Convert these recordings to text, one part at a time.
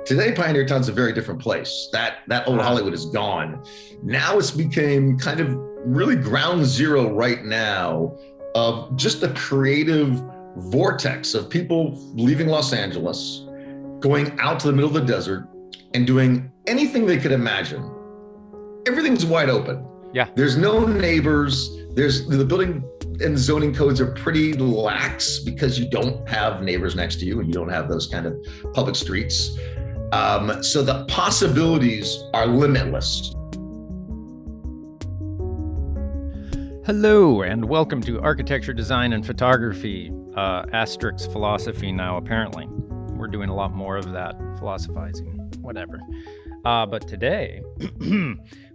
Today, Pioneertown's a very different place. That old Hollywood is gone. Now it's became kind of really ground zero right now of just a creative vortex of people leaving Los Angeles, going out to the middle of the desert and doing anything they could imagine. Everything's wide open. Yeah. There's no neighbors. The building and zoning codes are pretty lax because you don't have neighbors next to you and you don't have those kind of public streets. So the possibilities are limitless. Hello, and welcome to Architecture, Design, and Photography, asterisk philosophy now, apparently. We're doing a lot more of that, philosophizing, whatever. But today,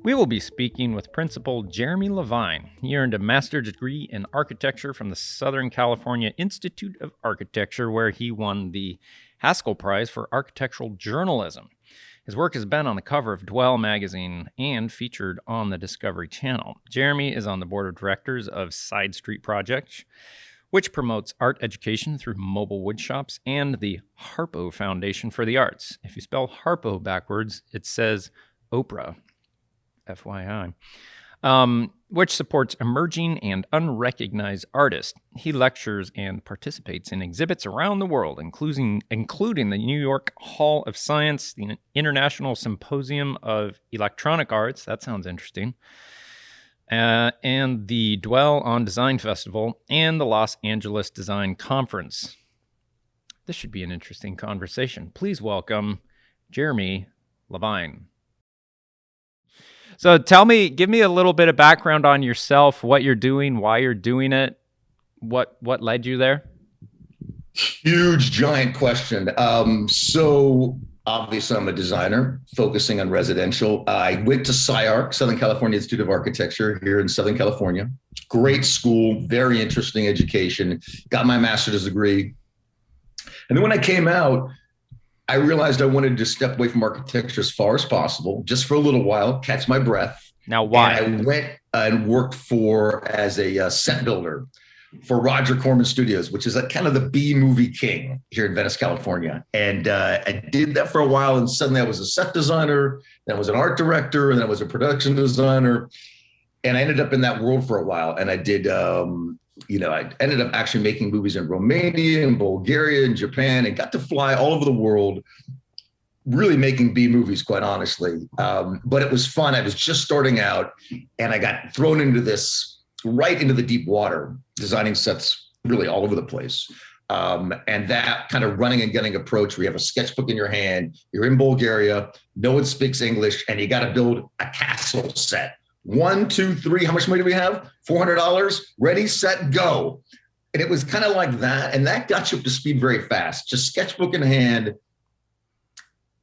we will be speaking with Principal Jeremy Levine. He earned a master's degree in architecture from the Southern California Institute of Architecture, where he won the Haskell Prize for Architectural Journalism. His work has been on the cover of Dwell magazine and featured on the Discovery Channel. Jeremy is on the board of directors of Side Street Projects, which promotes art education through mobile woodshops, and the Harpo Foundation for the Arts. If you spell Harpo backwards, it says Oprah, FYI, which supports emerging and unrecognized artists. He lectures and participates in exhibits around the world, including the New York Hall of Science, the International Symposium of Electronic Arts, that sounds interesting, and the Dwell on Design Festival, and the Los Angeles Design Conference. This should be an interesting conversation. Please welcome Jeremy Levine. So give me a little bit of background on yourself, what you're doing, why you're doing it, what led you there? Huge, giant question. So obviously I'm a designer focusing on residential. I went to SCI-Arc, Southern California Institute of Architecture here in Southern California. Great school, very interesting education, got my master's degree. And then when I came out, I realized I wanted to step away from architecture as far as possible, just for a little while, catch my breath. Now, why? And I went and worked as a set builder for Roger Corman Studios, which is kind of the B movie king here in Venice, California. And I did that for a while, and suddenly I was a set designer, then I was an art director, and then I was a production designer. And I ended up in that world for a while. And I did, I ended up actually making movies in Romania and Bulgaria and Japan, and got to fly all over the world, really making B movies, quite honestly. But it was fun. I was just starting out, and I got thrown into right into the deep water, designing sets really all over the place. And that kind of running and gunning approach, where you have a sketchbook in your hand, you're in Bulgaria, no one speaks English, and you got to build a castle set. 1, 2, 3, how much money do we have? $400, ready, set, go. And it was kind of like that. And that got you up to speed very fast. Just sketchbook in hand,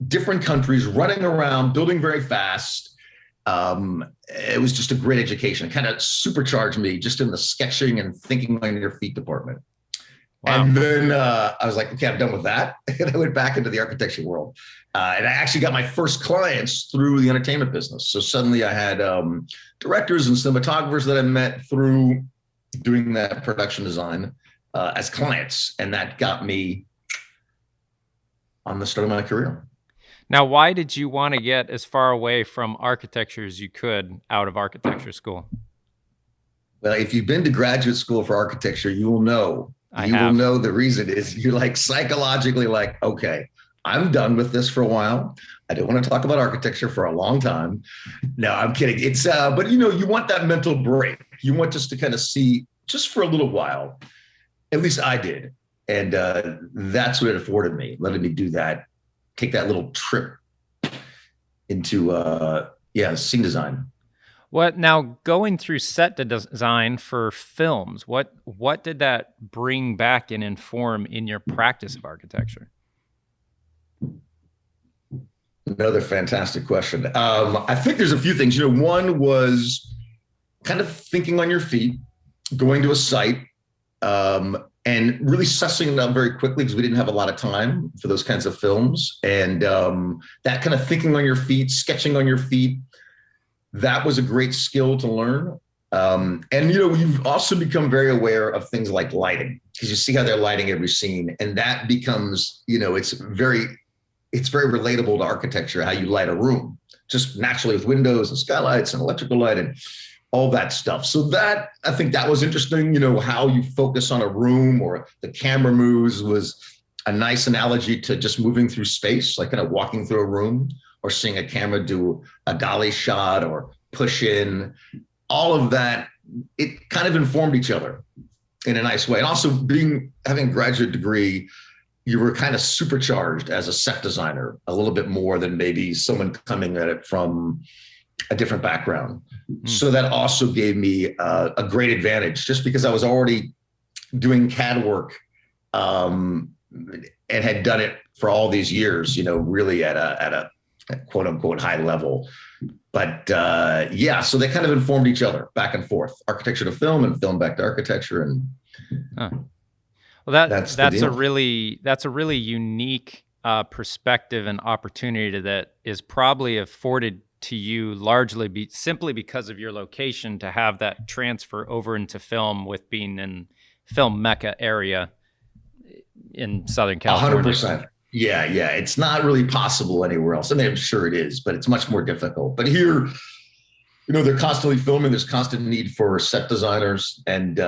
different countries, running around, building very fast. It was just a great education. It kind of supercharged me just in the sketching and thinking on your feet department. Wow. And then I was like, okay, I'm done with that. And I went back into the architecture world. And I actually got my first clients through the entertainment business. So suddenly I had directors and cinematographers that I met through doing that production design as clients. And that got me on the start of my career. Now, why did you want to get as far away from architecture as you could out of architecture school? Well, if you've been to graduate school for architecture, you will know. You will know the reason is you're like psychologically like, okay, I'm done with this for a while. I don't want to talk about architecture for a long time. No, I'm kidding. It's, but you want that mental break. You want just to kind of see just for a little while. At least I did. And that's what it afforded me, letting me do that, take that little trip into, scene design. What now, going through set design for films, what did that bring back and inform in your practice of architecture? Another fantastic question. I think there's a few things. One was kind of thinking on your feet, going to a site, and really sussing it out very quickly because we didn't have a lot of time for those kinds of films. And that kind of thinking on your feet, sketching on your feet, that was a great skill to learn. And you've also become very aware of things like lighting, because you see how they're lighting every scene, and that becomes, it's very it's very relatable to architecture, how you light a room, just naturally with windows and skylights and electrical light and all that stuff. So that, I think that was interesting, how you focus on a room or the camera moves was a nice analogy to just moving through space, like kind of walking through a room or seeing a camera do a dolly shot or push in. All of that, it kind of informed each other in a nice way. And also having a graduate degree, you were kind of supercharged as a set designer a little bit more than maybe someone coming at it from a different background. So that also gave me a great advantage just because I was already doing CAD work and had done it for all these years, really at a quote unquote high level. But so they kind of informed each other back and forth, architecture to film and film back to architecture. And well, that's a really unique perspective and opportunity that is probably afforded to you largely simply because of your location to have that transfer over into film with being in film mecca area in Southern California. 100%. Yeah. It's not really possible anywhere else. I mean, I'm sure it is, but it's much more difficult. But here, they're constantly filming. There's constant need for set designers. And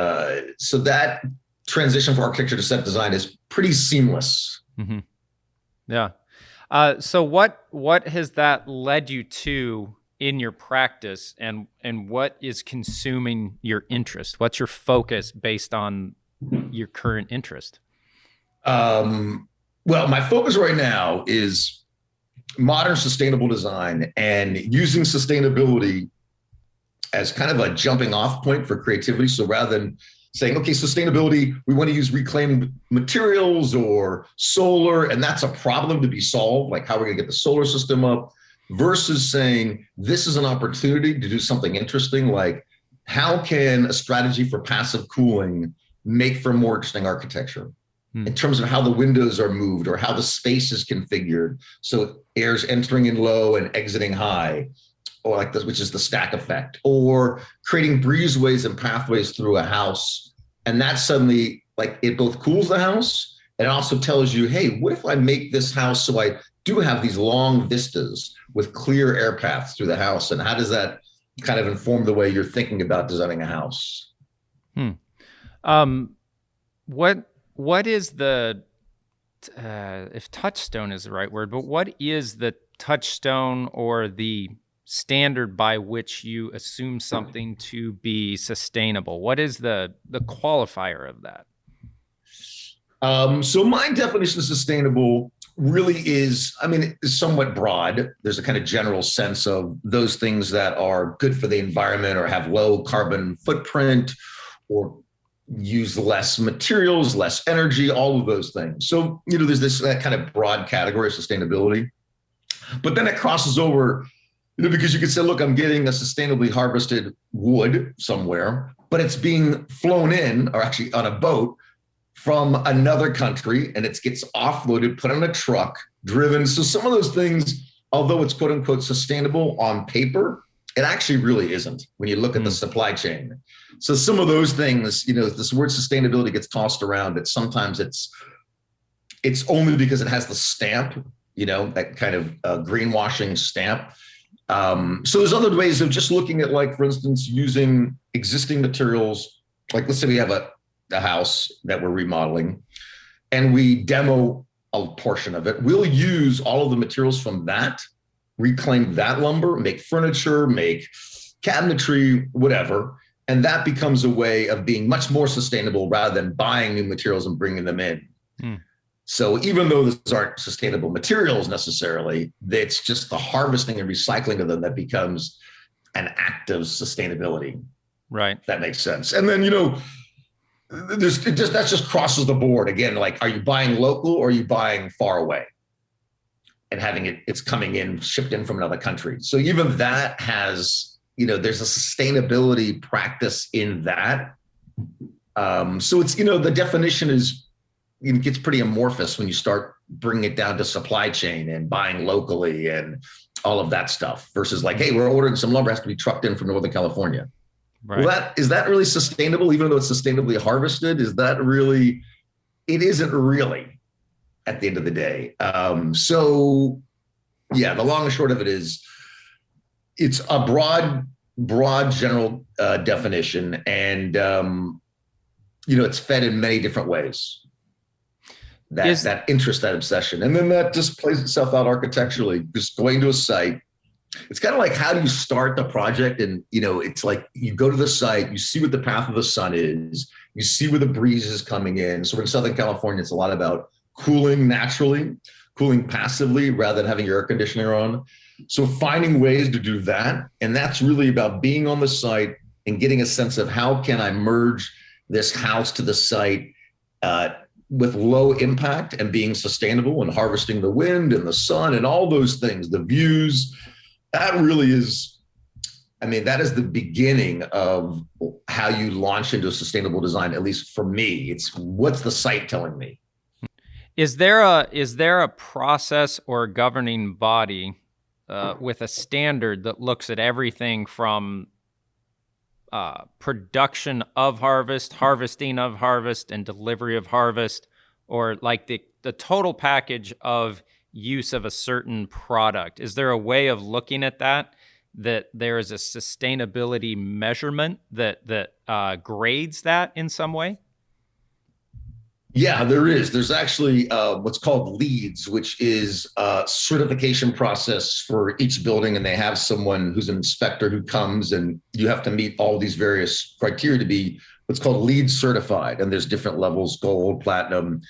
so that transition from architecture to set design is pretty seamless. Mm-hmm. Yeah. So what has that led you to in your practice, and what is consuming your interest? What's your focus based on your current interest? Well, my focus right now is modern sustainable design and using sustainability as kind of a jumping off point for creativity. So rather than saying, okay, sustainability, we want to use reclaimed materials or solar, and that's a problem to be solved, like how we're going to get the solar system up, versus saying, this is an opportunity to do something interesting, like how can a strategy for passive cooling make for more interesting architecture in terms of how the windows are moved or how the space is configured. So air's entering in low and exiting high, or like this, which is the stack effect, or creating breezeways and pathways through a house. And that suddenly, like, it both cools the house and it also tells you, hey, what if I make this house so I do have these long vistas with clear air paths through the house? And how does that kind of inform the way you're thinking about designing a house? What is the, if touchstone is the right word, but what is the touchstone or the standard by which you assume something to be sustainable? What is the qualifier of that? So my definition of sustainable really is somewhat broad. There's a kind of general sense of those things that are good for the environment or have low carbon footprint or use less materials, less energy, all of those things. So, there's that kind of broad category of sustainability. But then it crosses over, because you could say, look, I'm getting a sustainably harvested wood somewhere, but it's being flown in, or actually on a boat from another country, and it gets offloaded, put on a truck, driven. So some of those things, although it's quote unquote sustainable on paper, it actually really isn't when you look at the supply chain. So some of those things, this word sustainability gets tossed around, but sometimes it's only because it has the stamp, that kind of greenwashing stamp. So there's other ways of just looking at, like, for instance, using existing materials. Like, let's say we have a house that we're remodeling and we demo a portion of it. We'll use all of the materials from that, reclaim that lumber, make furniture, make cabinetry, whatever. And that becomes a way of being much more sustainable rather than buying new materials and bringing them in. So even though those aren't sustainable materials necessarily, it's just the harvesting and recycling of them that becomes an act of sustainability. Right. If that makes sense. And then, that just crosses the board again. Like, are you buying local or are you buying far away and having it's coming in, shipped in from another country? So even that has, there's a sustainability practice in that. So it's, the definition is, it gets pretty amorphous when you start bringing it down to supply chain and buying locally and all of that stuff versus like, hey, we're ordering some lumber, has to be trucked in from Northern California. Right. Well, is that really sustainable, even though it's sustainably harvested? Is that really? It isn't really. at the end of the day. So yeah, the long and short of it is it's a broad general definition, and it's fed in many different ways. That interest, that obsession, and then that just plays itself out architecturally. Just going to a site, it's kind of like, how do you start the project? And it's like you go to the site, you see what the path of the sun is, you see where the breeze is coming in. So in Southern California, it's a lot about cooling naturally, cooling passively rather than having your air conditioner on. So finding ways to do that, and that's really about being on the site and getting a sense of how can I merge this house to the site with low impact and being sustainable and harvesting the wind and the sun and all those things, the views. That really is, that is the beginning of how you launch into sustainable design, at least for me. It's what's the site telling me? Is there a process or a governing body with a standard that looks at everything from production of harvest, harvesting of harvest, and delivery of harvest, or like the total package of use of a certain product? Is there a way of looking at that there is a sustainability measurement that grades that in some way? Yeah, there is. There's actually what's called LEEDs, which is a certification process for each building. And they have someone who's an inspector who comes, and you have to meet all these various criteria to be what's called LEED certified. And there's different levels: gold, platinum.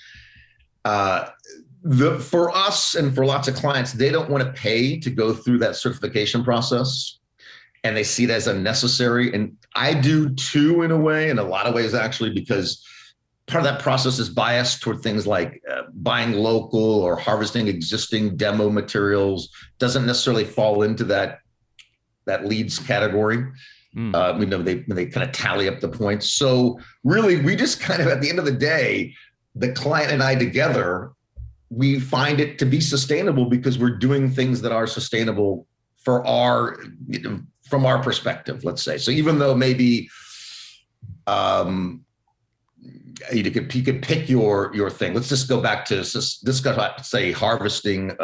For us and for lots of clients, they don't want to pay to go through that certification process, and they see it as unnecessary. And I do too, in a way, in a lot of ways, actually, because part of that process is biased toward things like buying local or harvesting existing demo materials. Doesn't necessarily fall into that LEEDs category. They kind of tally up the points. So really, we just kind of, at the end of the day, the client and I together, we find it to be sustainable because we're doing things that are sustainable for from our perspective, let's say. So even though maybe you could pick your thing. Let's just go back to say harvesting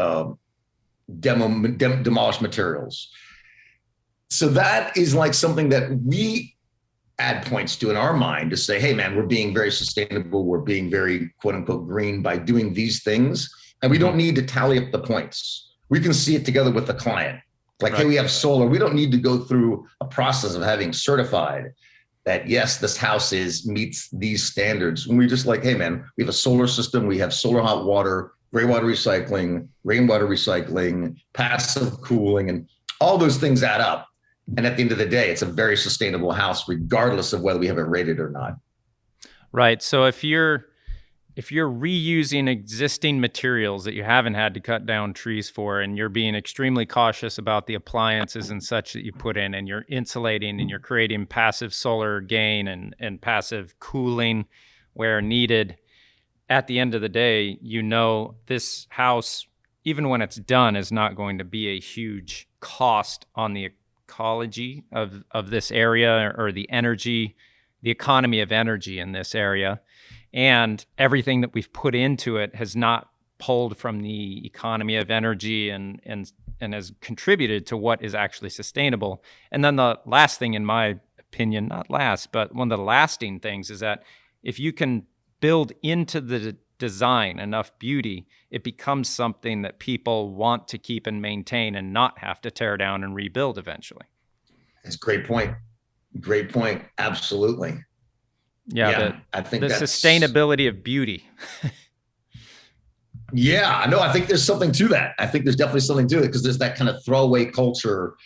demolished materials. So that is like something that we add points to in our mind to say, hey man, we're being very sustainable. We're being very quote unquote green by doing these things. And we don't need to tally up the points. We can see it together with the client. Like, right. Hey, we have solar. We don't need to go through a process of having certified that, yes, this house meets these standards. And we just like, hey man, we have a solar system. We have solar hot water, gray water recycling, rainwater recycling, passive cooling, and all those things add up. And at the end of the day, it's a very sustainable house, regardless of whether we have it rated or not. Right. So if you're reusing existing materials that you haven't had to cut down trees for, and you're being extremely cautious about the appliances and such that you put in, and you're insulating and you're creating passive solar gain and passive cooling where needed, at the end of the day, this house, even when it's done, is not going to be a huge cost on the ecology of this area, or the economy of energy in this area. And everything that we've put into it has not pulled from the economy of energy and has contributed to what is actually sustainable. And then the last thing, in my opinion, not last, but one of the lasting things, is that if you can build into the design enough beauty, it becomes something that people want to keep and maintain and not have to tear down and rebuild eventually. That's a great point. Great point. Absolutely. Yeah, I think the sustainability of beauty. Yeah, no, I think there's something to that. I think there's definitely something to it, because there's that kind of throwaway culture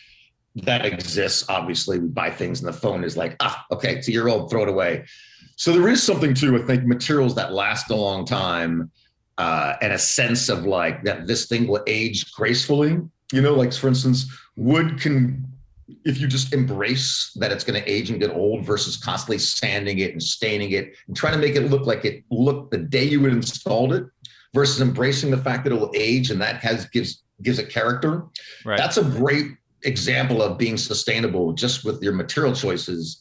that exists. Obviously, we buy things and the phone is like, okay, it's a year old, throw it away. So there is something to, I think, materials that last a long time, and a sense of like that this thing will age gracefully. Like for instance, wood can, if you just embrace that it's going to age and get old versus constantly sanding it and staining it and trying to make it look like it looked the day you had installed it, versus embracing the fact that it will age and that gives it character. Right. That's a great example of being sustainable just with your material choices,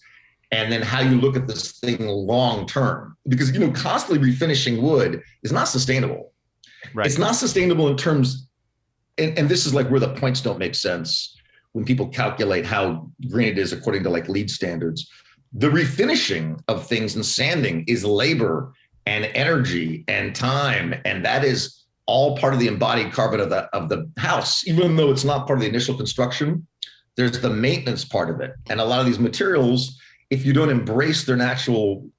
and then how you look at this thing long term. Because constantly refinishing wood is not sustainable. Right. It's not sustainable in terms, and this is like where the points don't make sense when people calculate how green it is according to like LEED standards. The refinishing of things and sanding is labor and energy and time, and that is all part of the embodied carbon of the house. Even though it's not part of the initial construction, there's the maintenance part of it. And a lot of these materials, if you don't embrace the natural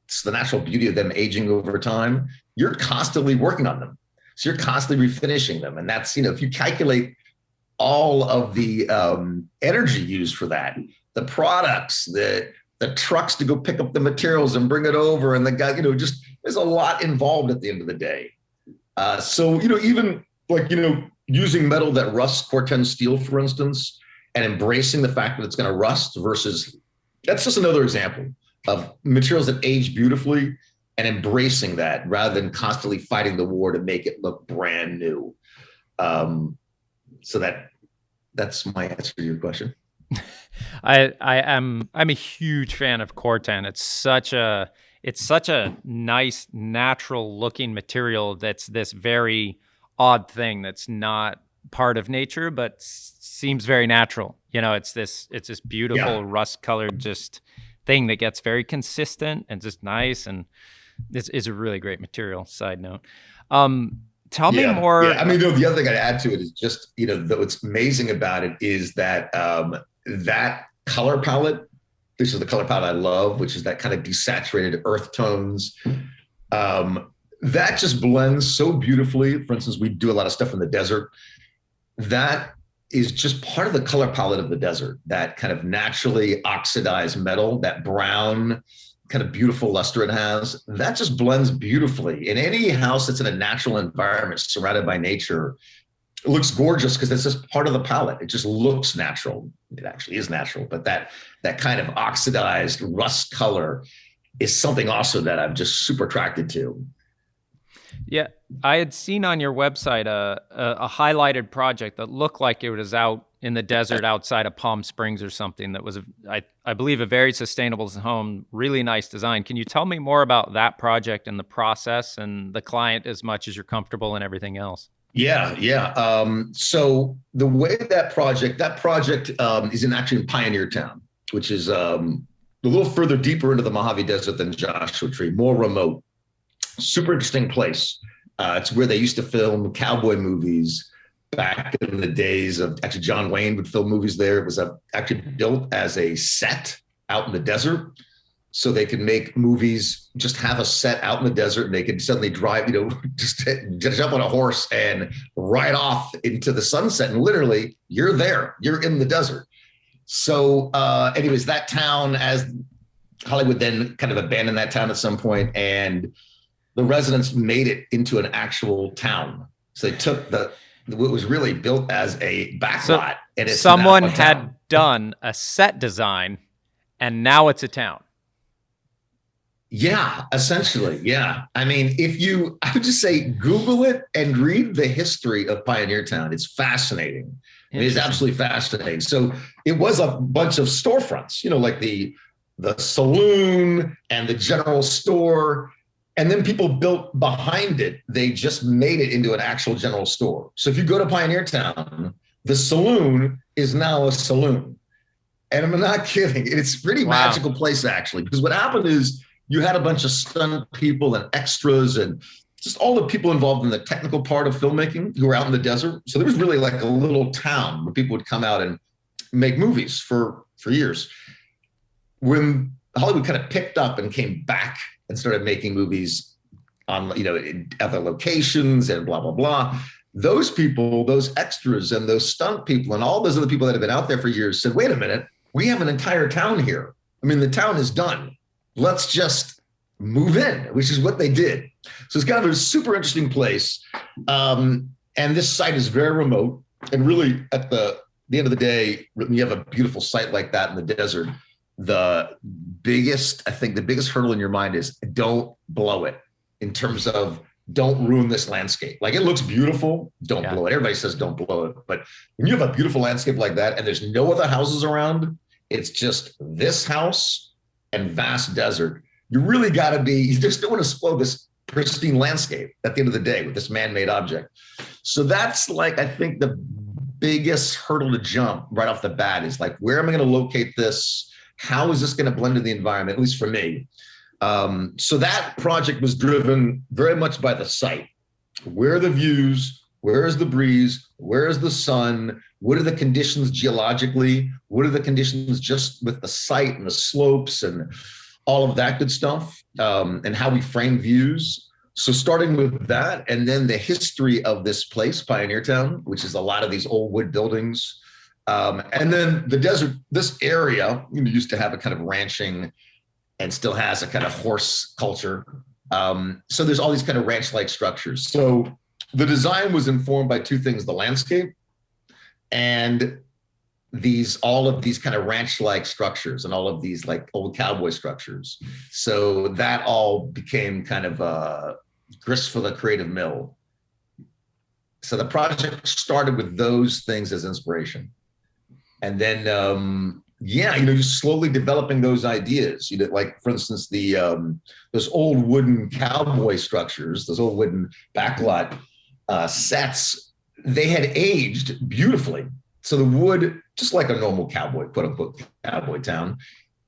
beauty of them aging over time, you're constantly working on them. So you're constantly refinishing them. And that's, if you calculate all of the energy used for that, the products, the trucks to go pick up the materials and bring it over, and the guy, just there's a lot involved at the end of the day. So, even like, using metal that rusts, Cortan steel, for instance, and embracing the fact that it's going to rust versus, that's just another example of materials that age beautifully and embracing that rather than constantly fighting the war to make it look brand new. So that's my answer to your question. I'm a huge fan of Cortan. It's such a nice, natural looking material that's this very odd thing that's not part of nature, but seems very natural. It's this beautiful rust colored just thing that gets very consistent and just nice. And it's a really great material. Side note. Tell me more. Yeah. I mean, the other thing I'd add to it is just, what's amazing about it is that that color palette, this is the color palette I love, which is that kind of desaturated earth tones. That just blends so beautifully. For instance, we do a lot of stuff in the desert. That is just part of the color palette of the desert, that kind of naturally oxidized metal, that brown kind of beautiful luster it has, that just blends beautifully. In any house that's in a natural environment surrounded by nature, it looks gorgeous because it's just part of the palette. It just looks natural. It actually is natural, but that kind of oxidized rust color is something also that I'm just super attracted to. Yeah, I had seen on your website a highlighted project that looked like it was out in the desert outside of Palm Springs or something that was, I believe, a very sustainable home, really nice design. Can you tell me more about that project and the process and the client as much as you're comfortable and everything else? Yeah. So the way that project is actually in Pioneertown, which is a little further deeper into the Mojave Desert than Joshua Tree, more remote. Super interesting place. It's where they used to film cowboy movies back in the days of, actually, John Wayne would film movies there. It was actually built as a set out in the desert, so they could make movies, just have a set out in the desert, and they could suddenly drive, just jump on a horse and ride off into the sunset. And literally, you're there, you're in the desert. So anyways, that town, as Hollywood then kind of abandoned that town at some point, and the residents made it into an actual town. So they took what was really built as a backlot, and it's someone had done a set design, and now it's a town. Yeah, essentially. Yeah. I mean, I would just say Google it and read the history of Pioneertown. It's fascinating. It is absolutely fascinating. So it was a bunch of storefronts, like the saloon and the general store. And then people built behind it. They just made it into an actual general store. So if you go to Pioneertown, the saloon is now a saloon. And I'm not kidding. It's a pretty magical place, actually, because what happened is you had a bunch of stunt people and extras and just all the people involved in the technical part of filmmaking who were out in the desert. So there was really like a little town where people would come out and make movies for years. When Hollywood kind of picked up and came back and started making movies on, in other locations and blah, blah, blah, those people, those extras and those stunt people and all those other people that have been out there for years said, wait a minute, we have an entire town here. I mean, the town is done. Let's just move in, which is what they did. So it's kind of a super interesting place. And this site is very remote. And really, at the end of the day, when you have a beautiful site like that in the desert, the biggest hurdle in your mind is don't blow it, in terms of don't ruin this landscape. Like, it looks beautiful, don't blow it. Everybody says don't blow it. But when you have a beautiful landscape like that and there's no other houses around, it's just this house and vast desert, you really got to you just don't want to spoil this pristine landscape at the end of the day with this man-made object. So that's like, I think the biggest hurdle to jump right off the bat is like, where am I going to locate this? How is this going to blend into the environment, at least for me? So that project was driven very much by the site. Where are the views? Where is the breeze? Where is the sun? What are the conditions geologically? What are the conditions just with the site and the slopes and all of that good stuff, and how we frame views? So starting with that, and then the history of this place, Pioneertown, which is a lot of these old wood buildings. And then the desert, this area used to have a kind of ranching and still has a kind of horse culture. So there's all these kind of ranch-like structures. So the design was informed by two things: the landscape and all of these kind of ranch-like structures and all of these like old cowboy structures. So that all became kind of grist for the creative mill. So the project started with those things as inspiration. And then, just slowly developing those ideas. Like, for instance, those old wooden cowboy structures, those old wooden backlot sets, they had aged beautifully. So the wood, just like a normal cowboy, quote unquote, cowboy town,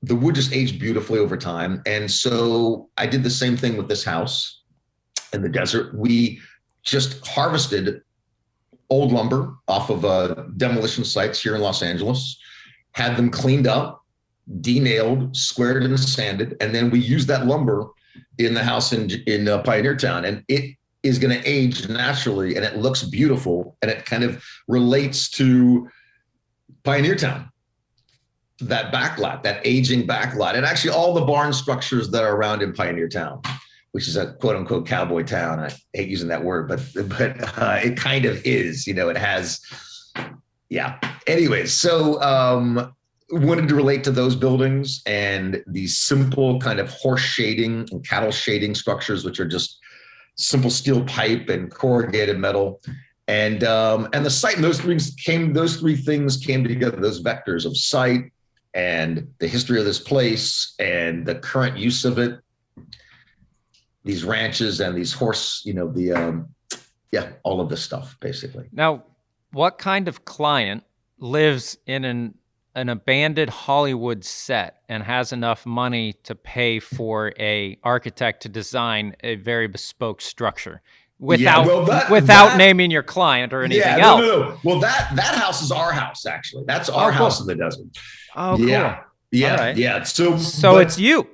the wood just aged beautifully over time. And so I did the same thing with this house in the desert. We just harvested old lumber off of demolition sites here in Los Angeles, had them cleaned up, denailed, squared and sanded, and then we used that lumber in the house in Pioneertown. And it is going to age naturally, and it looks beautiful, and it kind of relates to Pioneertown, that backlot, that aging backlot, and actually all the barn structures that are around in Pioneertown, which is a quote unquote cowboy town. I hate using that word, but it kind of is, it has, yeah. Anyways, so wanted to relate to those buildings and these simple kind of horse shading and cattle shading structures, which are just simple steel pipe and corrugated metal. And the site, and those three things came together, those vectors of site and the history of this place and the current use of it, these ranches and these horse, all of this stuff, basically. Now, what kind of client lives in an abandoned Hollywood set and has enough money to pay for a architect to design a very bespoke structure without naming your client or anything else? No. Well, that house is our house, actually. That's our house in the desert. Oh, cool. Yeah, right. Yeah. So it's you.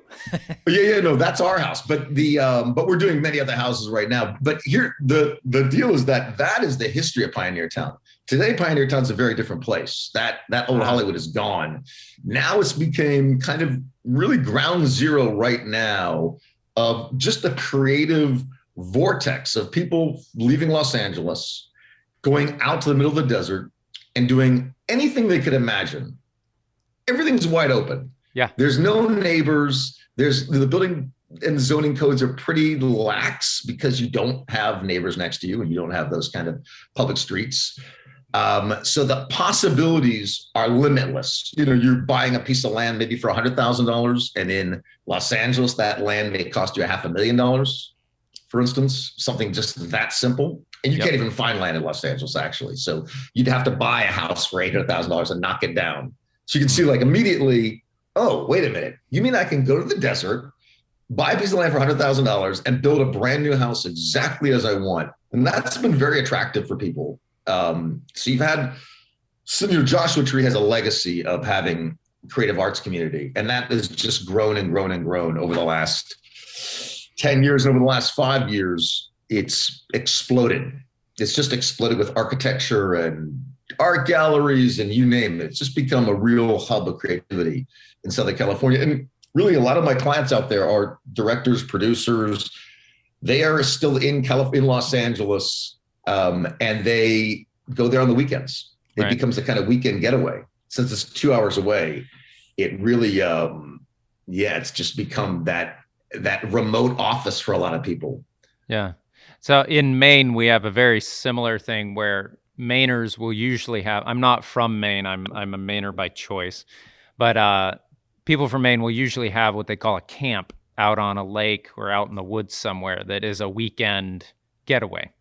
No, that's our house. But but we're doing many other houses right now. But here, the deal is that is the history of Pioneertown. Today, Pioneertown's a very different place. That old Hollywood is gone. Now it's became kind of really ground zero right now of just a creative vortex of people leaving Los Angeles, going out to the middle of the desert and doing anything they could imagine. Everything's wide open. Yeah. There's no neighbors. The building and zoning codes are pretty lax because you don't have neighbors next to you and you don't have those kind of public streets. So the possibilities are limitless. You're buying a piece of land maybe for $100,000, and in Los Angeles, that land may cost you $500,000, for instance, something just that simple. And you can't even find land in Los Angeles, actually. So you'd have to buy a house for $800,000 and knock it down. So you can see like immediately, oh, wait a minute. You mean I can go to the desert, buy a piece of land for $100,000 and build a brand new house exactly as I want? And that's been very attractive for people. So you've had, Joshua Tree has a legacy of having creative arts community, and that has just grown and grown and grown over the last 10 years. And over the last 5 years, it's exploded. It's just exploded with architecture and art galleries and you name it. It's just become a real hub of creativity in Southern California. And really, a lot of my clients out there are directors, producers. They are still in Los Angeles. And they go there on the weekends. It becomes a kind of weekend getaway. Since it's 2 hours away, it really, it's just become that remote office for a lot of people. Yeah. So in Maine, we have a very similar thing where Mainers will usually have, I'm not from Maine, I'm a Mainer by choice, but people from Maine will usually have what they call a camp out on a lake or out in the woods somewhere that is a weekend getaway.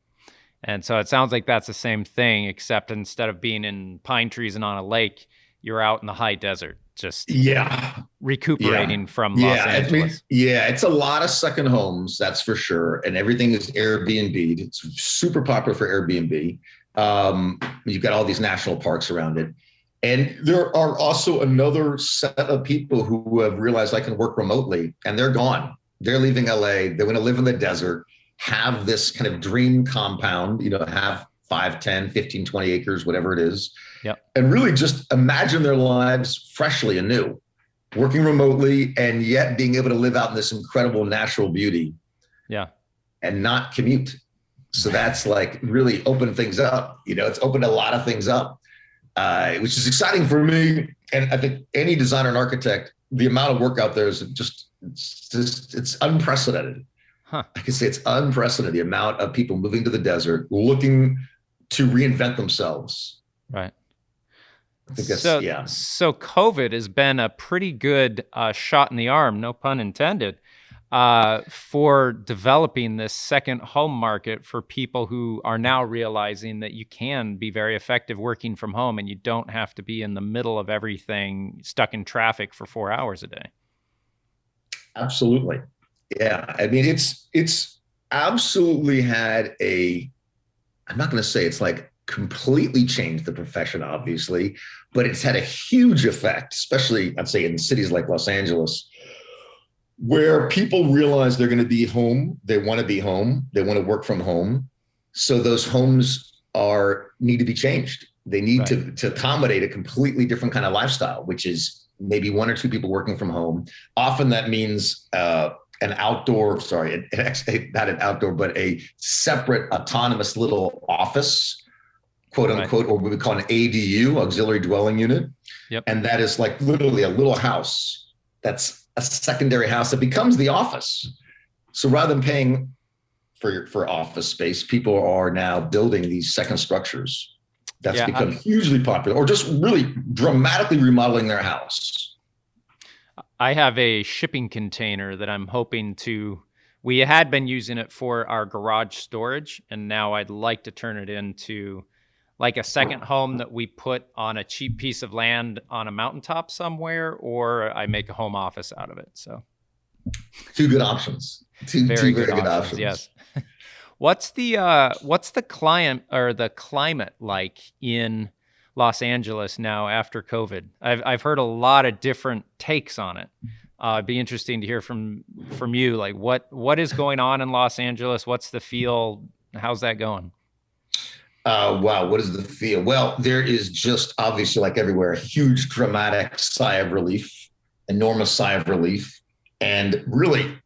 And so it sounds like that's the same thing, except instead of being in pine trees and on a lake, you're out in the high desert, just recuperating from Los Angeles. It's a lot of second homes, that's for sure. And everything is Airbnb. It's super popular for Airbnb. You've got all these national parks around it. And there are also another set of people who have realized I can work remotely, and they're gone. They're leaving LA. They want to live in the desert, have this kind of dream compound, have 5, 10, 15, 20 acres, whatever it is. Yep. And really just imagine their lives freshly anew, working remotely and yet being able to live out in this incredible natural beauty. Yeah. And not commute. So that's like really opened things up. It's opened a lot of things up, which is exciting for me. And I think any designer and architect, the amount of work out there is it's unprecedented. Huh. I can say it's unprecedented, the amount of people moving to the desert, looking to reinvent themselves. Right. I think that's, So COVID has been a pretty good shot in the arm, no pun intended, for developing this second home market for people who are now realizing that you can be very effective working from home and you don't have to be in the middle of everything stuck in traffic for 4 hours a day. Absolutely. Yeah. I mean, it's absolutely had I'm not going to say it's like completely changed the profession, obviously, but it's had a huge effect, especially I'd say in cities like Los Angeles, where people realize they're going to be home. They want to be home. They want to work from home. So those homes need to be changed. They need to accommodate a completely different kind of lifestyle, which is maybe 1 or 2 people working from home. Often that means actually not an outdoor, but a separate autonomous little office, quote unquote, or what we call an ADU, auxiliary dwelling unit. Yep. And that is like literally a little house that's a secondary house that becomes the office. So rather than paying for office space, people are now building these second structures. That's become hugely popular, or just really dramatically remodeling their house. I have a shipping container that I'm hoping we had been using it for our garage storage, and now I'd like to turn it into like a second home that we put on a cheap piece of land on a mountaintop somewhere, or I make a home office out of it. So 2 good options. Two very good options. Yes. What's the climate like in Los Angeles now after COVID? I've heard a lot of different takes on it. It'd be interesting to hear from you. Like what is going on in Los Angeles? What's the feel? How's that going? Wow, what is the feel? Well, there is just obviously, like everywhere, a huge dramatic sigh of relief, enormous sigh of relief, and really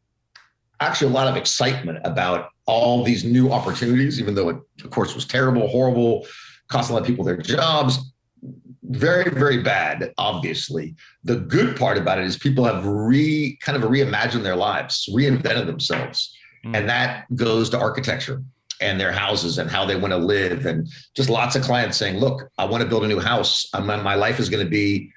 actually a lot of excitement about all these new opportunities, even though it, of course, was terrible, horrible, cost a lot of people their jobs. Very, very bad, obviously. The good part about it is people have reimagined their lives, reinvented themselves. And that goes to architecture and their houses and how they want to live. And just lots of clients saying, look, I want to build a new house. My life is going to be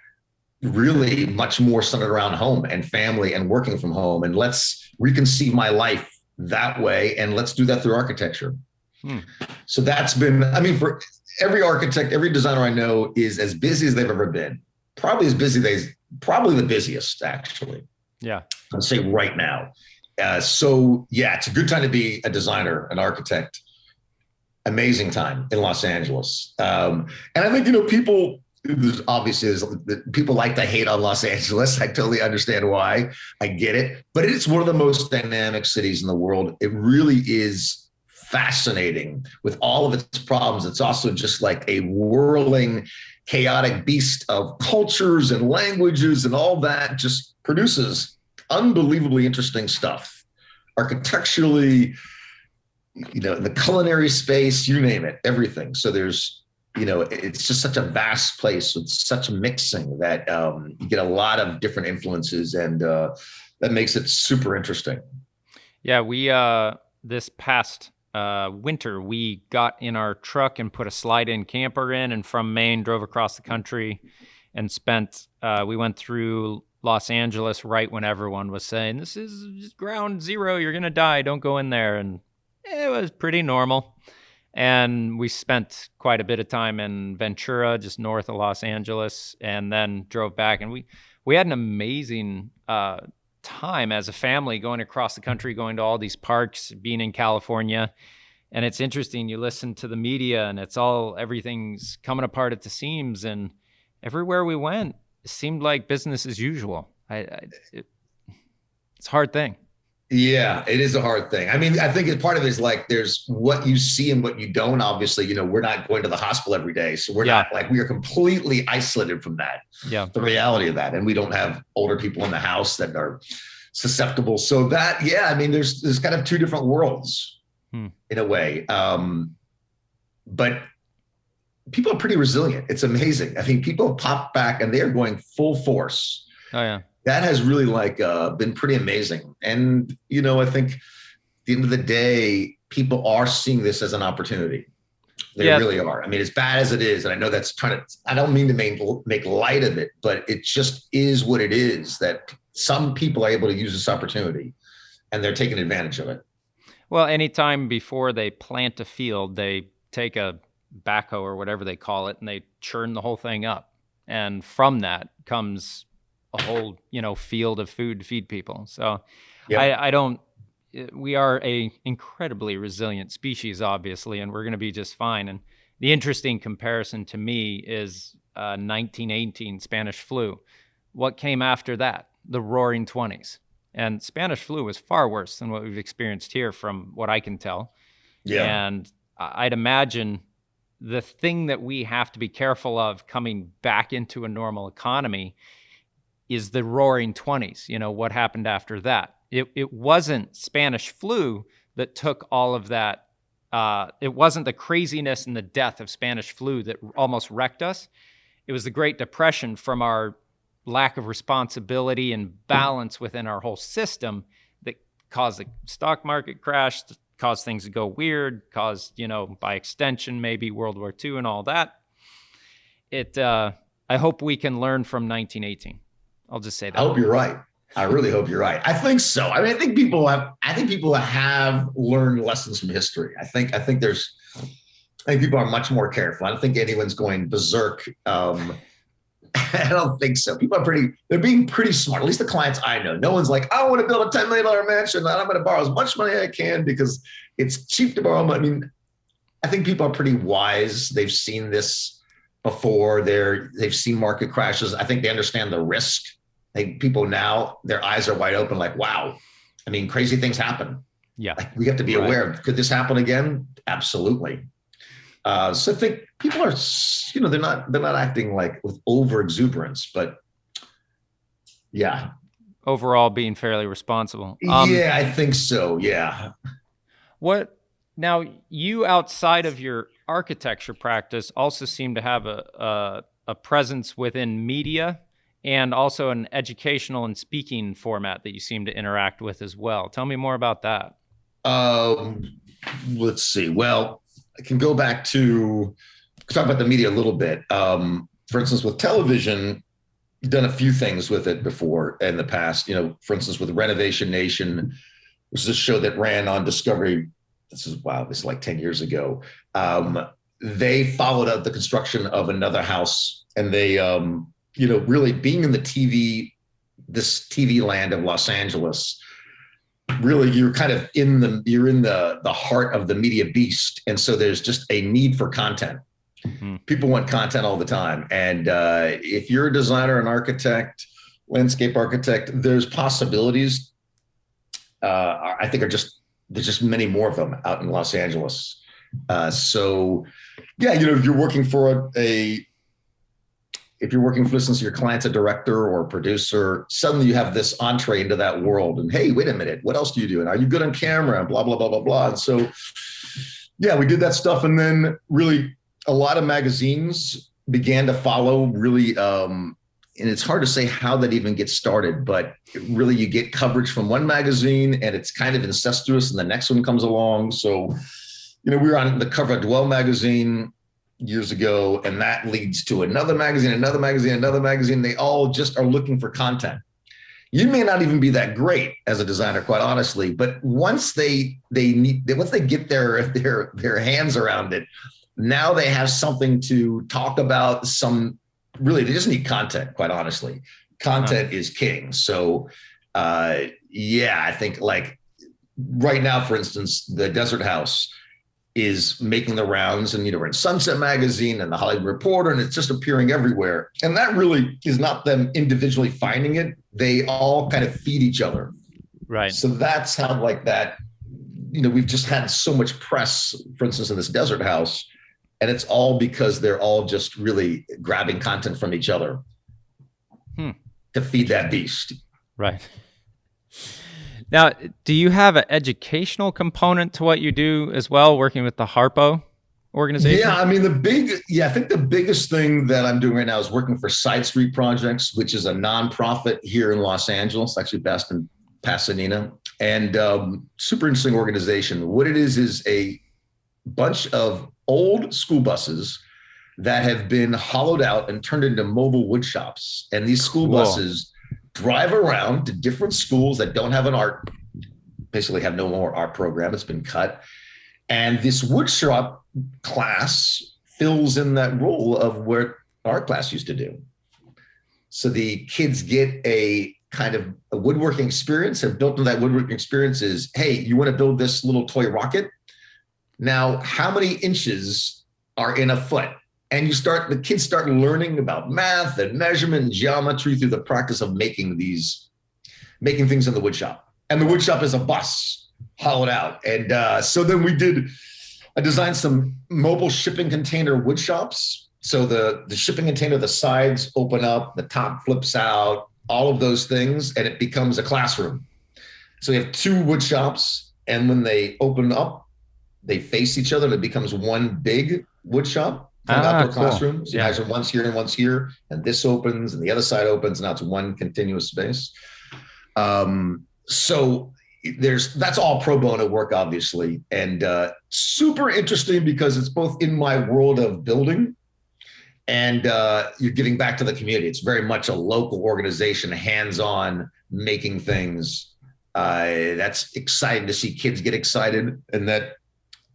really much more centered around home and family and working from home. And let's reconceive my life that way. And let's do that through architecture. So that's been, for every architect, every designer I know is as busy as they've ever been. Probably the busiest, actually. Yeah. I'd say right now. So yeah, it's a good time to be a designer, an architect. Amazing time in Los Angeles. And I think, people like to hate on Los Angeles. I totally understand why. I get it. But it's one of the most dynamic cities in the world. It really is fascinating with all of its problems. It's also just like a whirling, chaotic beast of cultures and languages, and all that just produces unbelievably interesting stuff. Architecturally, in the culinary space, you name it, everything. So there's, it's just such a vast place with such mixing that you get a lot of different influences, and that makes it super interesting. Yeah, we this past winter, we got in our truck and put a slide-in camper in, and from Maine drove across the country and we went through Los Angeles right when everyone was saying, this is ground zero, you're going to die, don't go in there. And it was pretty normal. And we spent quite a bit of time in Ventura, just north of Los Angeles, and then drove back. And we had an amazing time as a family going across the country, going to all these parks, being in California. And it's interesting, you listen to the media and everything's coming apart at the seams. And everywhere we went, it seemed like business as usual. It's a hard thing. Yeah, it is a hard thing. I mean, I think part of it is like there's what you see and what you don't. Obviously, we're not going to the hospital every day. So we are completely isolated from that. Yeah. The reality of that. And we don't have older people in the house that are susceptible. So that, I mean, there's kind of two different worlds in a way. But people are pretty resilient. It's amazing. I think people pop back and they're going full force. Oh, yeah. That has really been pretty amazing. And, I think at the end of the day, people are seeing this as an opportunity. They really are. I mean, as bad as it is, and I know that's I don't mean to make light of it, but it just is what it is, that some people are able to use this opportunity and they're taking advantage of it. Well, anytime before they plant a field, they take a backhoe or whatever they call it, and they churn the whole thing up. And from that comes a whole, field of food to feed people. So we are a incredibly resilient species, obviously, and we're going to be just fine. And the interesting comparison to me is 1918 Spanish flu. What came after that? The Roaring 20s. And Spanish flu was far worse than what we've experienced here from what I can tell. Yeah. And I'd imagine the thing that we have to be careful of coming back into a normal economy is the Roaring 20s. What happened after that? It wasn't Spanish flu that took all of that. It wasn't the craziness and the death of Spanish flu that almost wrecked us. It was the Great Depression from our lack of responsibility and balance within our whole system that caused the stock market crash, caused things to go weird, caused, by extension, maybe World War II and all that. I hope we can learn from 1918. I'll just say that. I hope you're right. I really hope you're right. I think so. I mean, I think people have learned lessons from history. I think people are much more careful. I don't think anyone's going berserk. I don't think so. People they're being pretty smart. At least the clients I know. No one's like, I want to build a $10 million mansion and I'm going to borrow as much money as I can because it's cheap to borrow money. I mean, I think people are pretty wise. They've seen this before. They've seen market crashes. I think they understand the risk. People now, their eyes are wide open like, wow. I mean, crazy things happen. Yeah. We have to be aware of, could this happen again? Absolutely. So I think people are, they're not acting like with over exuberance, but yeah. Overall being fairly responsible. I think so. Yeah. Now you outside of your architecture practice also seem to have a presence within media and also an educational and speaking format that you seem to interact with as well. Tell me more about that. Let's see. Well, I can go back to talk about the media a little bit. For instance, with television, I've done a few things with it before in the past. For instance, with Renovation Nation, which is a show that ran on Discovery. This is like 10 years ago. They followed up the construction of another house, and they, really being in this TV land of Los Angeles. Really, you're kind of in the heart of the media beast. And so there's just a need for content. Mm-hmm. People want content all the time. And if you're a designer, an architect, landscape architect, there's possibilities. I think there's just many more of them out in Los Angeles. If you're working for for instance, your client's a director or a producer, suddenly you have this entree into that world. And hey, wait a minute, what else do you do? And are you good on camera? And blah, blah, blah, blah, blah. And so, we did that stuff. And then really a lot of magazines began to follow really, and it's hard to say how that even gets started, but really you get coverage from one magazine and it's kind of incestuous and the next one comes along. So, we were on the cover of Dwell magazine years ago, and that leads to another magazine. They all just are looking for content. You may not even be that great as a designer, quite honestly, but once they get their hands around it, now they have something to talk about. They just need content, quite honestly. Content is king. So I think like right now, for instance, the Desert House is making the rounds, and we're in Sunset Magazine and the Hollywood Reporter, and it's just appearing everywhere. And that really is not them individually finding it. They all kind of feed each other. Right. So that's how like that, we've just had so much press, for instance, in this Desert House, and it's all because they're all just really grabbing content from each other to feed that beast. Right. Now, do you have an educational component to what you do as well, working with the Harpo organization? Yeah, I mean, I think the biggest thing that I'm doing right now is working for Side Street Projects, which is a nonprofit here in Los Angeles, actually based in Pasadena, and super interesting organization. What it is a bunch of old school buses that have been hollowed out and turned into mobile wood shops. And these school buses drive around to different schools that don't have basically have no more art program. It's been cut. And this woodshop class fills in that role of what art class used to do. So the kids get a kind of a woodworking experience, and built into that woodworking experience is, hey, you want to build this little toy rocket? Now, how many inches are in a foot? And the kids start learning about math and measurement and geometry through the practice of making things in the woodshop. And the woodshop is a bus hollowed out. And so then I designed some mobile shipping container wood shops. So the shipping container, the sides open up, the top flips out, all of those things, and it becomes a classroom. So we have two wood shops, and when they open up, they face each other, and it becomes one big wood shop. Outdoor classrooms. You imagine one's here and one's here, and this opens and the other side opens. Now it's one continuous space. So that's all pro bono work, obviously, and super interesting because it's both in my world of building and you're giving back to the community. It's very much a local organization, hands-on, making things. That's exciting to see kids get excited, and that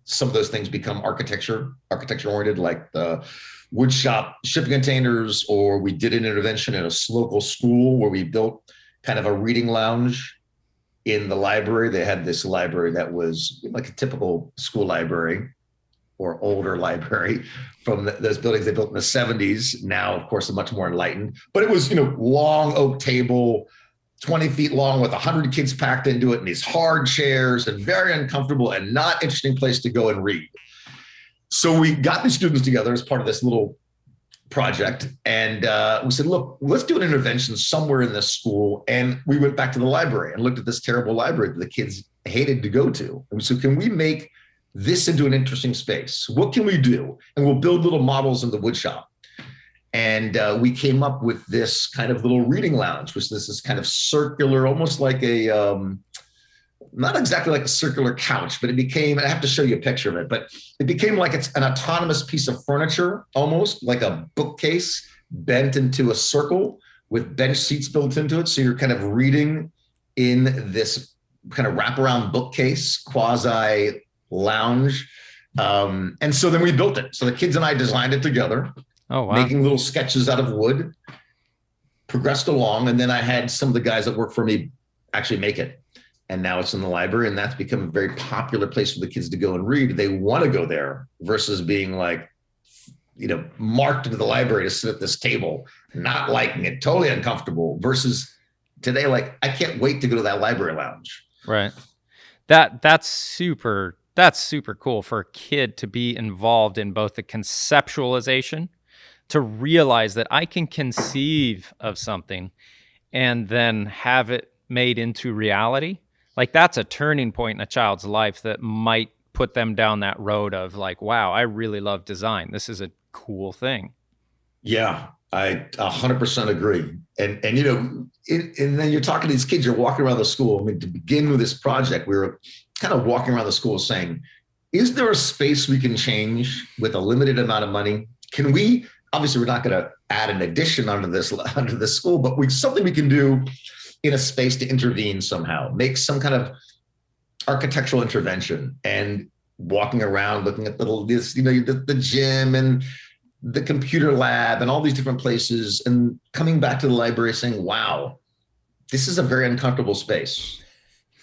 some of those things become architecture oriented, like the wood shop shipping containers, or we did an intervention in a local school where we built kind of a reading lounge in the library. They had this library that was like a typical school library or older library from those buildings they built in the 70s. Now, of course, much more enlightened, but it was, long oak table, 20 feet long with 100 kids packed into it, and these hard chairs, and very uncomfortable and not interesting place to go and read. So we got the students together as part of this little project, and we said, look, let's do an intervention somewhere in this school. And we went back to the library and looked at this terrible library that the kids hated to go to. And we said, can we make this into an interesting space? What can we do? And we'll build little models in the wood shop. And we came up with this kind of little reading lounge, which this is kind of circular, almost like not exactly like a circular couch, but it became, I have to show you a picture of it, but it became like it's an autonomous piece of furniture, almost like a bookcase bent into a circle with bench seats built into it. So you're kind of reading in this kind of wraparound bookcase, quasi lounge. And so then we built it. So the kids and I designed it together. Oh, wow. Making little sketches out of wood, progressed along. And then I had some of the guys that work for me actually make it. And now it's in the library, and that's become a very popular place for the kids to go and read. They want to go there versus being like, marked into the library to sit at this table, not liking it, totally uncomfortable, versus today, like, I can't wait to go to that library lounge. Right. That's super cool for a kid to be involved in both the conceptualization, to realize that I can conceive of something and then have it made into reality. Like, that's a turning point in a child's life that might put them down that road of like, wow, I really love design. This is a cool thing. Yeah, I 100% agree. And then you're talking to these kids, you're walking around the school. I mean, to begin with this project, we were kind of walking around the school saying, is there a space we can change with a limited amount of money? Can we, obviously we're not going to add an addition onto this school, but something we can do in a space to intervene somehow, make some kind of architectural intervention, and walking around looking at the gym and the computer lab and all these different places, and coming back to the library saying, wow, this is a very uncomfortable space.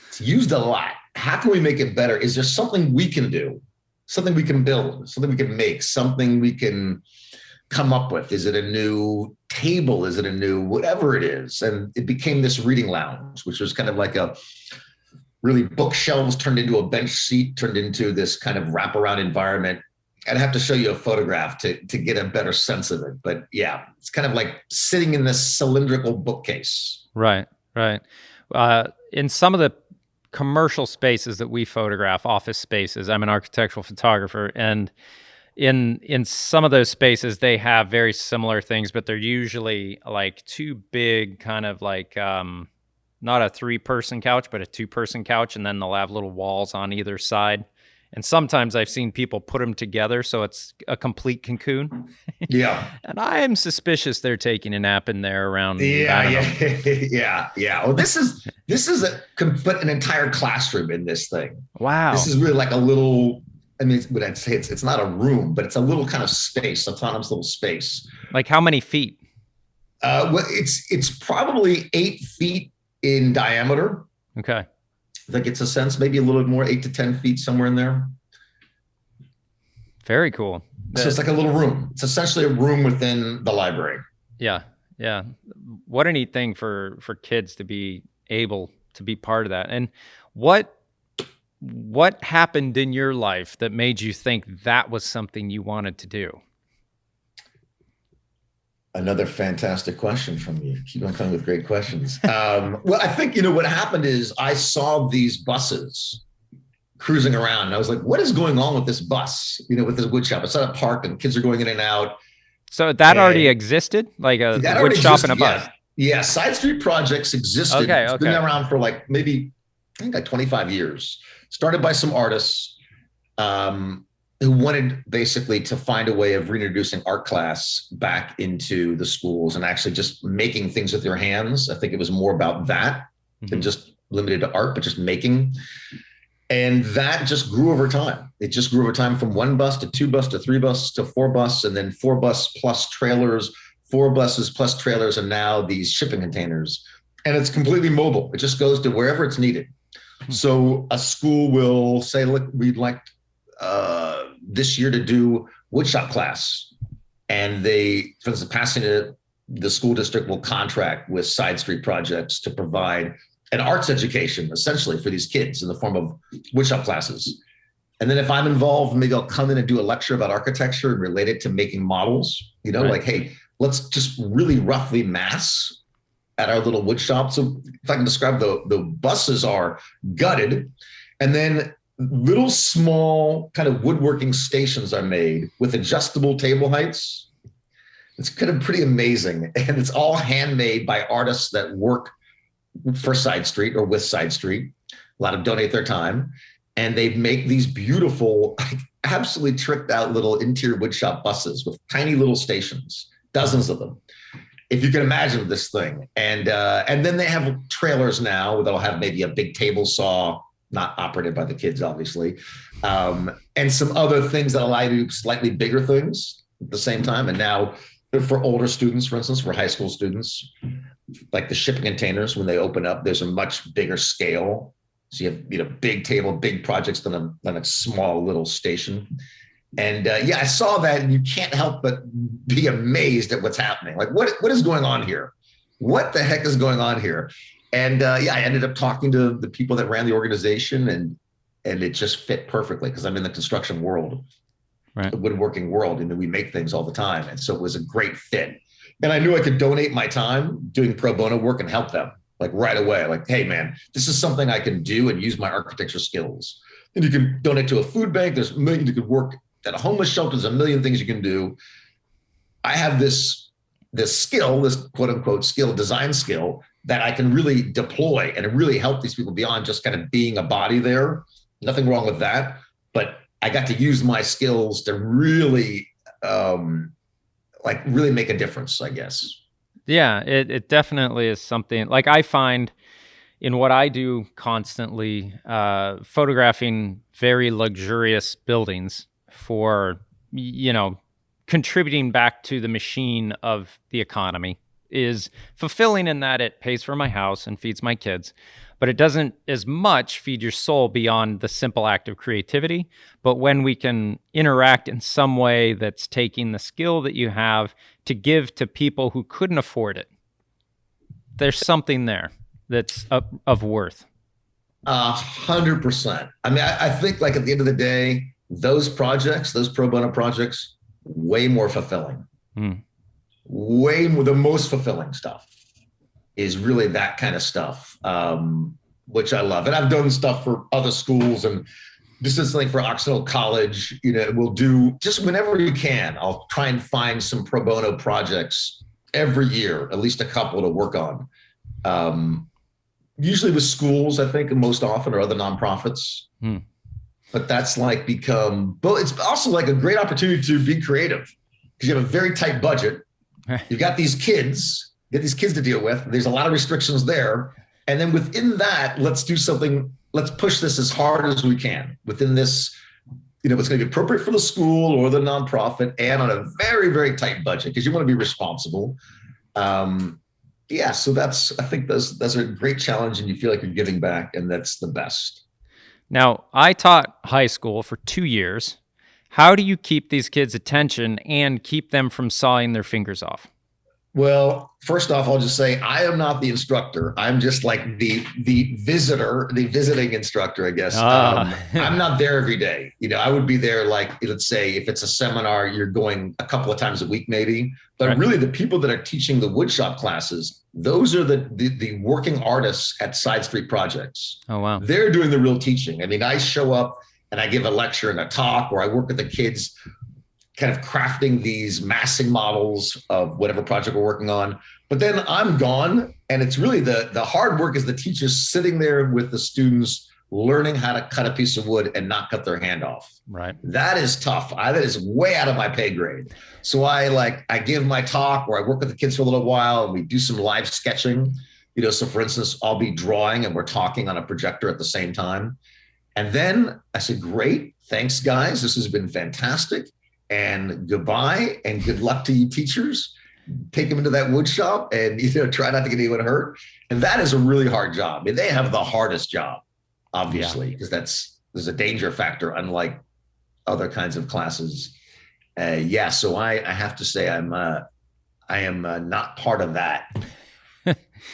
It's used a lot. How can we make it better? Is there something we can do? Something we can build, something we can make, something we can come up with? Is it a new table? Is it a new whatever it is? And it became this reading lounge, which was kind of like a really bookshelves turned into a bench seat, turned into this kind of wraparound environment. I'd have to show you a photograph to get a better sense of it. But yeah, it's kind of like sitting in this cylindrical bookcase. Right. In some of the commercial spaces that we photograph, office spaces, I'm an architectural photographer, and in some of those spaces, they have very similar things, but they're usually like two big kind of like, not a 3-person couch, but a 2-person couch. And then they'll have little walls on either side. And sometimes I've seen people put them together so it's a complete cocoon. Yeah. And I am suspicious they're taking a nap in there around. Yeah. Well, this is can fit an entire classroom in this thing. Wow. This is really like a little, I mean, what I'd say it's not a room, but it's a little kind of space, autonomous little space. Like how many feet? Well, it's probably 8 feet in diameter. Okay. That gets a sense, maybe a little bit more, 8 to 10 feet, somewhere in there. Very cool. So it's like a little room. It's essentially a room within the library. Yeah. What a neat thing for kids to be able to be part of that. And what happened in your life that made you think that was something you wanted to do? Another fantastic question from you. Keep on coming with great questions. Well, I think, what happened is I saw these buses cruising around, and I was like, what is going on with this bus, with this woodshop? It's at a park and kids are going in and out. So that already existed, like a woodshop and a bus? Yeah. Side Street Projects existed. Okay. It's been around for like maybe, I think like 25 years. Started by some artists who wanted basically to find a way of reintroducing art class back into the schools and actually just making things with your hands. I think it was more about that than just limited to art, but just making. And that just grew over time. It just grew over time from 1 bus to 2 bus to 3 bus to 4 bus, and then 4 bus plus trailers, 4 buses plus trailers, and now these shipping containers. And it's completely mobile. It just goes to wherever it's needed. So a school will say, look, we'd like this year to do woodshop class. And they, for instance, Pasadena, the school district will contract with Side Street Projects to provide an arts education, essentially, for these kids in the form of woodshop classes. And then if I'm involved, maybe I'll come in and do a lecture about architecture and relate it to making models, Right. Like, hey, let's just really roughly mass at our little woodshop. So if I can describe, the buses are gutted, and then little small kind of woodworking stations are made with adjustable table heights. It's kind of pretty amazing. And it's all handmade by artists that work for Side Street or with Side Street. A lot of donate their time. And they make these beautiful, absolutely tricked out little interior woodshop buses with tiny little stations, dozens of them, if you can imagine this thing. And then they have trailers now that'll have maybe a big table saw, not operated by the kids, obviously, and some other things that allow you to do slightly bigger things at the same time. And now for older students, for instance, for high school students, like the shipping containers, when they open up, there's a much bigger scale. So you have, big table, big projects than a small little station. And I saw that, and you can't help but be amazed at what's happening. Like, what is going on here? What the heck is going on here? And I ended up talking to the people that ran the organization, and it just fit perfectly because I'm in the construction world, right, the woodworking world, and we make things all the time. And so it was a great fit. And I knew I could donate my time doing pro bono work and help them like right away. Like, hey, man, this is something I can do and use my architecture skills. And you can donate to a food bank. There's a million, you could work at a homeless shelter. There's a million things you can do. I have this skill, this quote unquote skill, design skill, that I can really deploy and really help these people beyond just kind of being a body there. Nothing wrong with that. But I got to use my skills to really, really make a difference, I guess. Yeah, it definitely is something like I find in what I do constantly, photographing very luxurious buildings for, contributing back to the machine of the economy is fulfilling in that it pays for my house and feeds my kids, but it doesn't as much feed your soul beyond the simple act of creativity. But when we can interact in some way that's taking the skill that you have to give to people who couldn't afford it, there's something there that's of worth. 100%. I mean, I think like at the end of the day, those projects, those pro bono projects, way more fulfilling. Way more, the most fulfilling stuff is really that kind of stuff, which I love. And I've done stuff for other schools and just as like for Occidental College, we'll do just whenever you can. I'll try and find some pro bono projects every year, at least a couple to work on. Usually with schools, I think, most often, or other nonprofits. But that's like it's also like a great opportunity to be creative because you have a very tight budget. You've got these kids, to deal with. There's a lot of restrictions there. And then within that, let's do something. Let's push this as hard as we can within this, what's going to be appropriate for the school or the nonprofit and on a very, very tight budget because you want to be responsible. So I think that's a great challenge and you feel like you're giving back and that's the best. Now, I taught high school for 2 years. How do you keep these kids' attention and keep them from sawing their fingers off? Well, first off, I'll just say I am not the instructor. I'm just like the visitor, the visiting instructor, I guess. I'm not there every day. I would be there like, let's say if it's a seminar, you're going a couple of times a week maybe. But Right. Really the people that are teaching the woodshop classes, those are the working artists at Side Street Projects. Oh, wow. They're doing the real teaching. I mean, I show up and I give a lecture and a talk, or I work with the kids kind of crafting these massing models of whatever project we're working on. But then I'm gone. And it's really the hard work is the teachers sitting there with the students, learning how to cut a piece of wood and not cut their hand off. Right. That is tough. That is way out of my pay grade. So I give my talk or I work with the kids for a little while and we do some live sketching. So for instance, I'll be drawing and we're talking on a projector at the same time. And then I said, great, thanks guys. This has been fantastic. And goodbye and good luck to you teachers. Take them into that wood shop and try not to get anyone hurt. And that is a really hard job. I mean, they have the hardest job, obviously, because there's a danger factor, unlike other kinds of classes. So I have to say I am not part of that.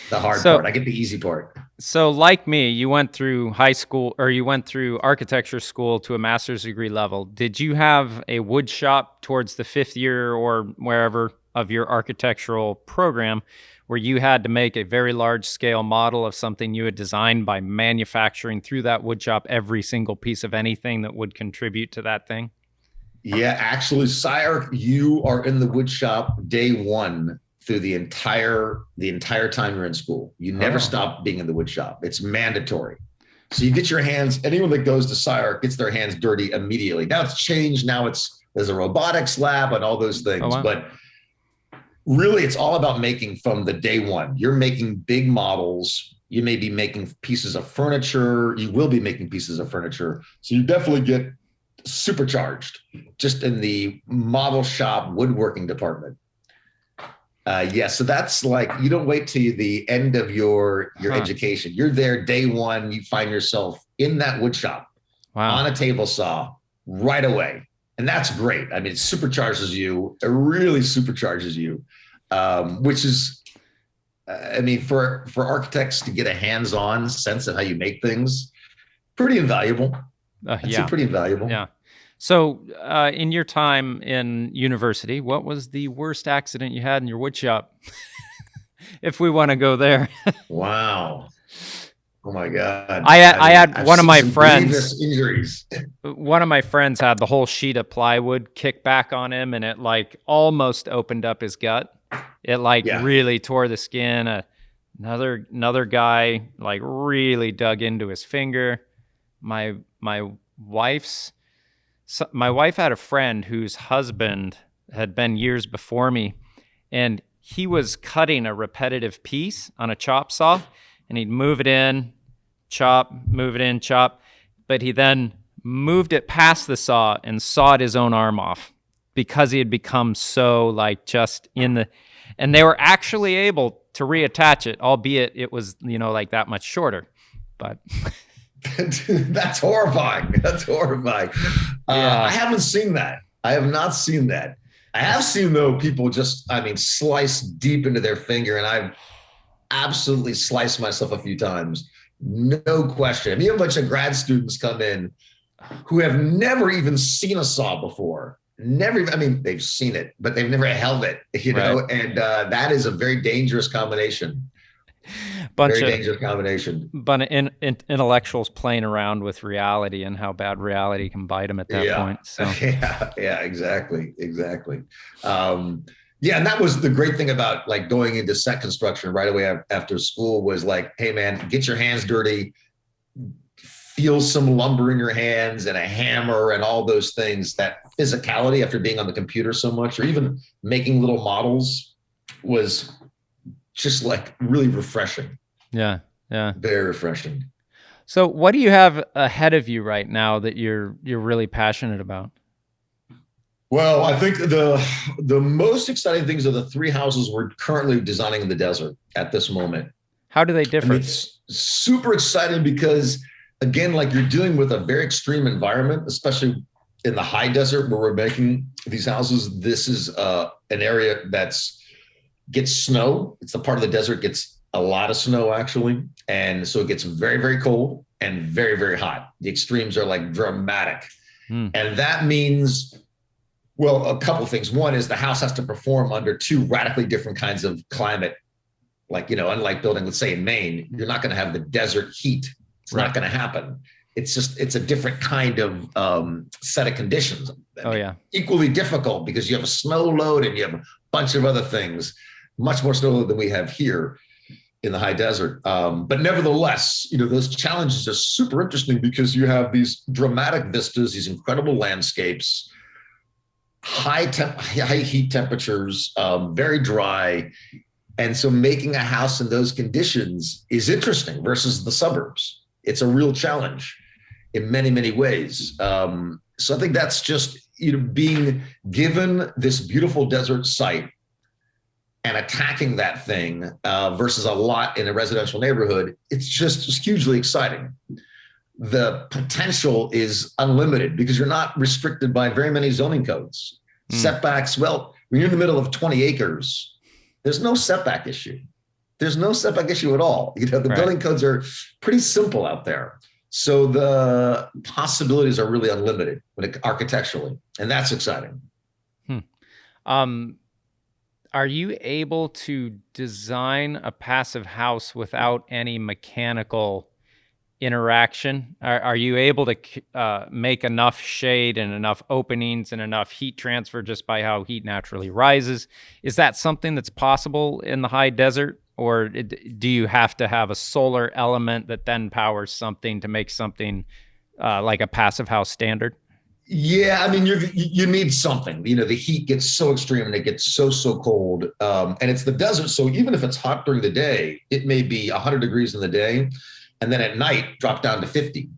The hard part. I get the easy part. So like me, you went through high school or you went through architecture school to a master's degree level. Did you have a wood shop towards the 5th year or wherever of your architectural program where you had to make a very large scale model of something you had designed by manufacturing through that wood shop every single piece of anything that would contribute to that thing? Yeah, actually, Sire, you are in the wood shop day one through the entire time you're in school. You never stop being in the wood shop. It's mandatory. So you get your hands, anyone that goes to Sire gets their hands dirty immediately. Now it's changed. Now there's a robotics lab and all those things. Oh, wow. But really it's all about making from the day one. You're making big models. You may be making pieces of furniture. You will be making pieces of furniture. So you definitely get supercharged just in the model shop woodworking department. So that's like, you don't wait till the end of your education. You're there day one. You find yourself in that wood shop on a table saw right away. And that's great. I mean, it supercharges you. It really supercharges you, which is, for architects to get a hands-on sense of how you make things, pretty invaluable. Pretty invaluable. Yeah. So in your time in university, what was the worst accident you had in your wood shop? If we want to go there. Wow. Oh my God. I had one of my friends. Injuries. One of my friends had the whole sheet of plywood kick back on him and it like almost opened up his gut. It really tore the skin. Another guy like really dug into his finger. My wife had a friend whose husband had been years before me, and he was cutting a repetitive piece on a chop saw, and he'd move it in, chop, move it in, chop, but he then moved it past the saw and sawed his own arm off because he had become so like just in the, and they were actually able to reattach it, albeit it was, like that much shorter, but. That's horrifying. That's horrifying. Yeah. I haven't seen that. I have not seen that. I have seen, though, people just, slice deep into their finger, and I've absolutely sliced myself a few times. No question. You have a bunch of grad students come in who have never even seen a saw before. They've seen it, but they've never held it, Right. And that is a very dangerous combination. Dangerous combination. Bunch of intellectuals playing around with reality and how bad reality can bite them at that point. So yeah, exactly. And that was the great thing about like going into set construction right away after school was like, hey man, get your hands dirty, feel some lumber in your hands and a hammer and all those things. That physicality after being on the computer so much, or even making little models, was just like really refreshing. Yeah. Very refreshing. So what do you have ahead of you right now that you're really passionate about? Well, I think the most exciting things are the 3 houses we're currently designing in the desert at this moment. How do they differ? It's super exciting because, again, like you're dealing with a very extreme environment, especially in the high desert where we're making these houses. This is an area gets snow. It's the part of the desert gets a lot of snow, actually. And so it gets very, very cold and very, very hot. The extremes are like dramatic. And that means, well, a couple of things. One is the house has to perform under 2 radically different kinds of climate. Like, unlike building, let's say in Maine, you're not going to have the desert heat. It's not going to happen. It's a different kind of set of conditions. Equally difficult because you have a snow load and you have a bunch of other things, much more snow load than we have here in the high desert. But nevertheless, those challenges are super interesting because you have these dramatic vistas, these incredible landscapes, high heat temperatures, very dry. And so making a house in those conditions is interesting versus the suburbs. It's a real challenge in many, many ways. So I think that's just, being given this beautiful desert site and attacking that thing versus a lot in a residential neighborhood, it's just hugely exciting. The potential is unlimited because you're not restricted by very many zoning codes. Setbacks, well, when you're in the middle of 20 acres, there's no setback issue. There's no setback issue at all. The building codes are pretty simple out there. So the possibilities are really unlimited architecturally, and that's exciting. Are you able to design a passive house without any mechanical interaction? Are you able to make enough shade and enough openings and enough heat transfer just by how heat naturally rises? Is that something that's possible in the high desert? Or do you have to have a solar element that then powers something to make something like a passive house standard? Yeah, you need something. The heat gets so extreme and it gets so cold. And it's the desert. So even if it's hot during the day, it may be 100 degrees in the day. And then at night, drop down to 50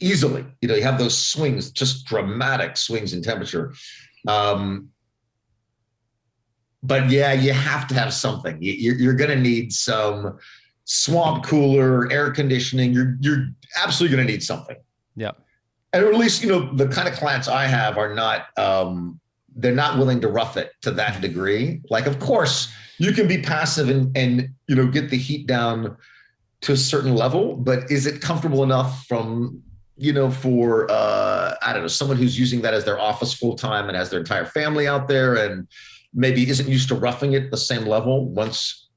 easily. You have those swings, just dramatic swings in temperature. But yeah, you have to have something. You're going to need some swamp cooler, air conditioning. You're absolutely going to need something. Yeah. And at least, the kind of clients I have are not, they're not willing to rough it to that degree. Like, of course, you can be passive and get the heat down to a certain level, but is it comfortable enough from, for, I don't know, someone who's using that as their office full time and has their entire family out there and maybe isn't used to roughing it at the same level once,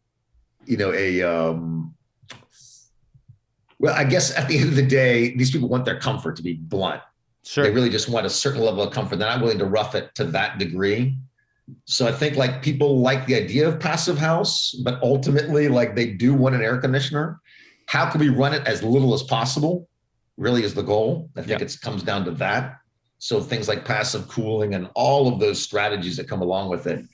well, I guess at the end of the day, these people want their comfort, to be blunt. Sure. They really just want a certain level of comfort. They're not willing to rough it to that degree. So I think like people like the idea of passive house, but ultimately like they do want an air conditioner. How can we run it as little as possible? Really is the goal. I think it comes down to that. So things like passive cooling and all of those strategies that come along with it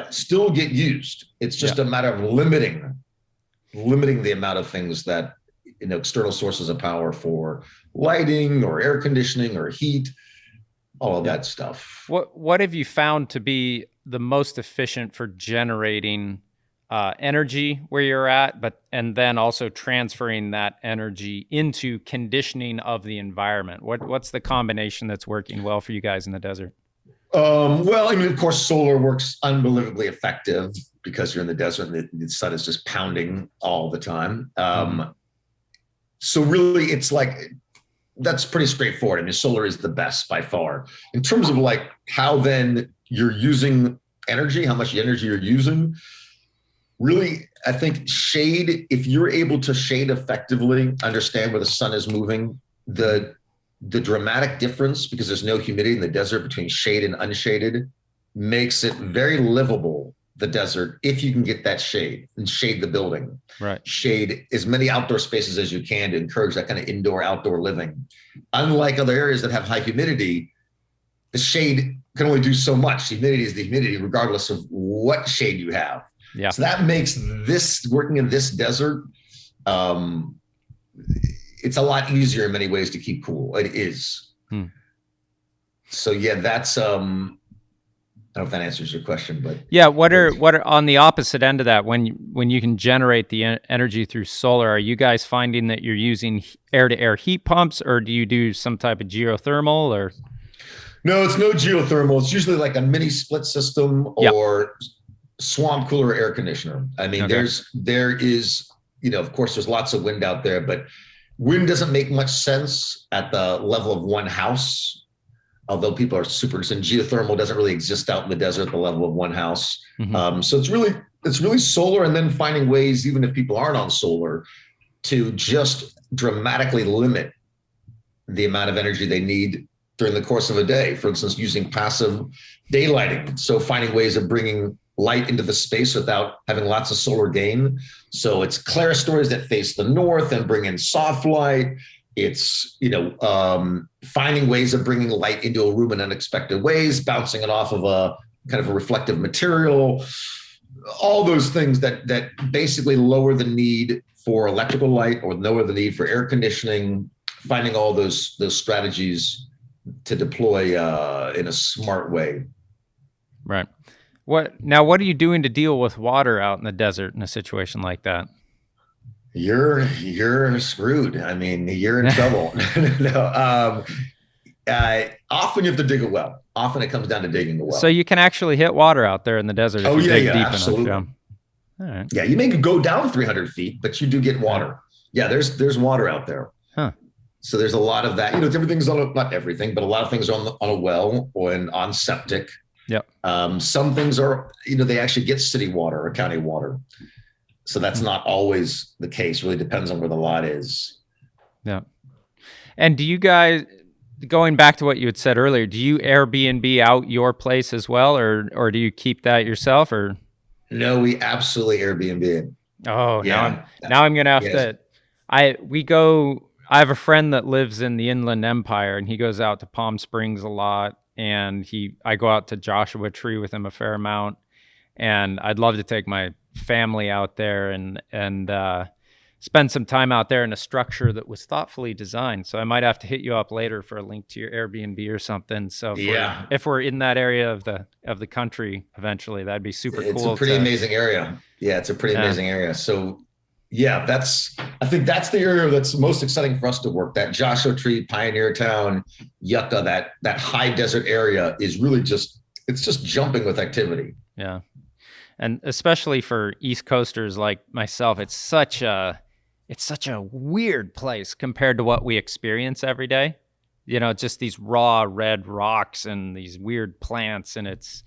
still get used. It's just a matter of limiting the amount of things that, external sources of power for lighting or air conditioning or heat, all of that stuff. What have you found to be the most efficient for generating energy where you're at, and then also transferring that energy into conditioning of the environment? What's the combination that's working well for you guys in the desert? Well, I mean, of course, solar works unbelievably effective because you're in the desert and the sun is just pounding all the time. So really, it's like, that's pretty straightforward. I mean, solar is the best by far. In terms of like how then you're using energy, how much energy you're using, really, I think shade, if you're able to shade effectively, understand where the sun is moving, the dramatic difference, because there's no humidity in the desert between shade and unshaded, makes it very livable, the desert, if you can get that shade and shade the building. Right. Shade as many outdoor spaces as you can to encourage that kind of indoor-outdoor living. Unlike other areas that have high humidity, the shade can only do so much. Humidity is the humidity, regardless of what shade you have. Yeah. So that makes this, working in this desert, it's a lot easier in many ways to keep cool. It is. So yeah, that's I don't know if that answers your question, but yeah. What are on the opposite end of that? When you can generate the energy through solar, are you guys finding that you're using air-to-air heat pumps, or do you do some type of geothermal? Or no, it's no geothermal. It's usually like a mini split system or swamp cooler air conditioner. I mean, there is, of course, there's lots of wind out there, but wind doesn't make much sense at the level of one house. Although people are super interested, geothermal doesn't really exist out in the desert at the level of one house. So it's really solar, and then finding ways, even if people aren't on solar, to just dramatically limit the amount of energy they need during the course of a day. For instance, using passive daylighting. So finding ways of bringing light into the space without having lots of solar gain. So it's clerestories that face the north and bring in soft light. It's, finding ways of bringing light into a room in unexpected ways, bouncing it off of a kind of a reflective material, all those things that basically lower the need for electrical light or lower the need for air conditioning, finding all those strategies to deploy in a smart way. Right. What are you doing to deal with water out in the desert in a situation like that? You're screwed. I mean, you're in trouble. Often you have to dig a well. Often it comes down to digging a well. So you can actually hit water out there in the desert if you dig deep absolutely. enough. Yeah. All right. Yeah, you may go down 300 feet, but you do get water. Yeah, there's water out there. Huh. So there's a lot of that. Everything's not everything, but a lot of things are on a well or on septic. Yep. Some things are, they actually get city water or county water. So that's not always the case. Really depends on where the lot is. Yeah. And do you guys, going back to what you had said earlier, do you Airbnb out your place as well, or do you keep that yourself? Or no, we absolutely Airbnb. Oh, yeah. Now I'm gonna have to. I have a friend that lives in the Inland Empire, and he goes out to Palm Springs a lot, and I go out to Joshua Tree with him a fair amount, and I'd love to take my family out there and spend some time out there in a structure that was thoughtfully designed. So I might have to hit you up later for a link to your Airbnb or something. So if we're in that area of the country eventually, that'd be super cool. It's a pretty amazing area. Yeah, it's a pretty amazing area. So yeah, I think that's the area that's most exciting for us to work. That Joshua Tree, Pioneertown, Yucca, that high desert area is really just jumping with activity. Yeah. And especially for East Coasters like myself, it's such a weird place compared to what we experience every day. Just these raw red rocks and these weird plants, and it's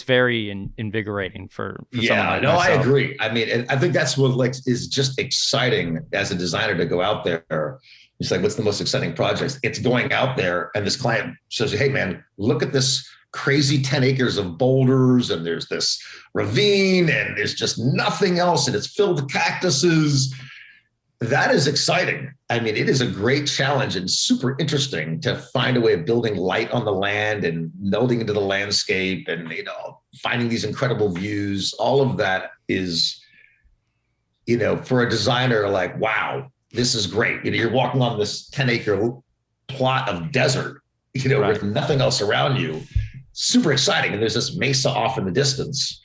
very invigorating for someone like myself. I agree. I mean, and I think that's what is just exciting as a designer to go out there. It's like, what's the most exciting projects? It's going out there, and this client says, "Hey, man, look at this crazy 10 acres of boulders, and there's this ravine, and there's just nothing else, and it's filled with cactuses." That is exciting. I mean, it is a great challenge and super interesting to find a way of building light on the land and melding into the landscape and, finding these incredible views. All of that is, for a designer, like, wow, this is great. You're walking on this 10-acre plot of desert, Right. with nothing else around you. Super exciting. And there's this mesa off in the distance.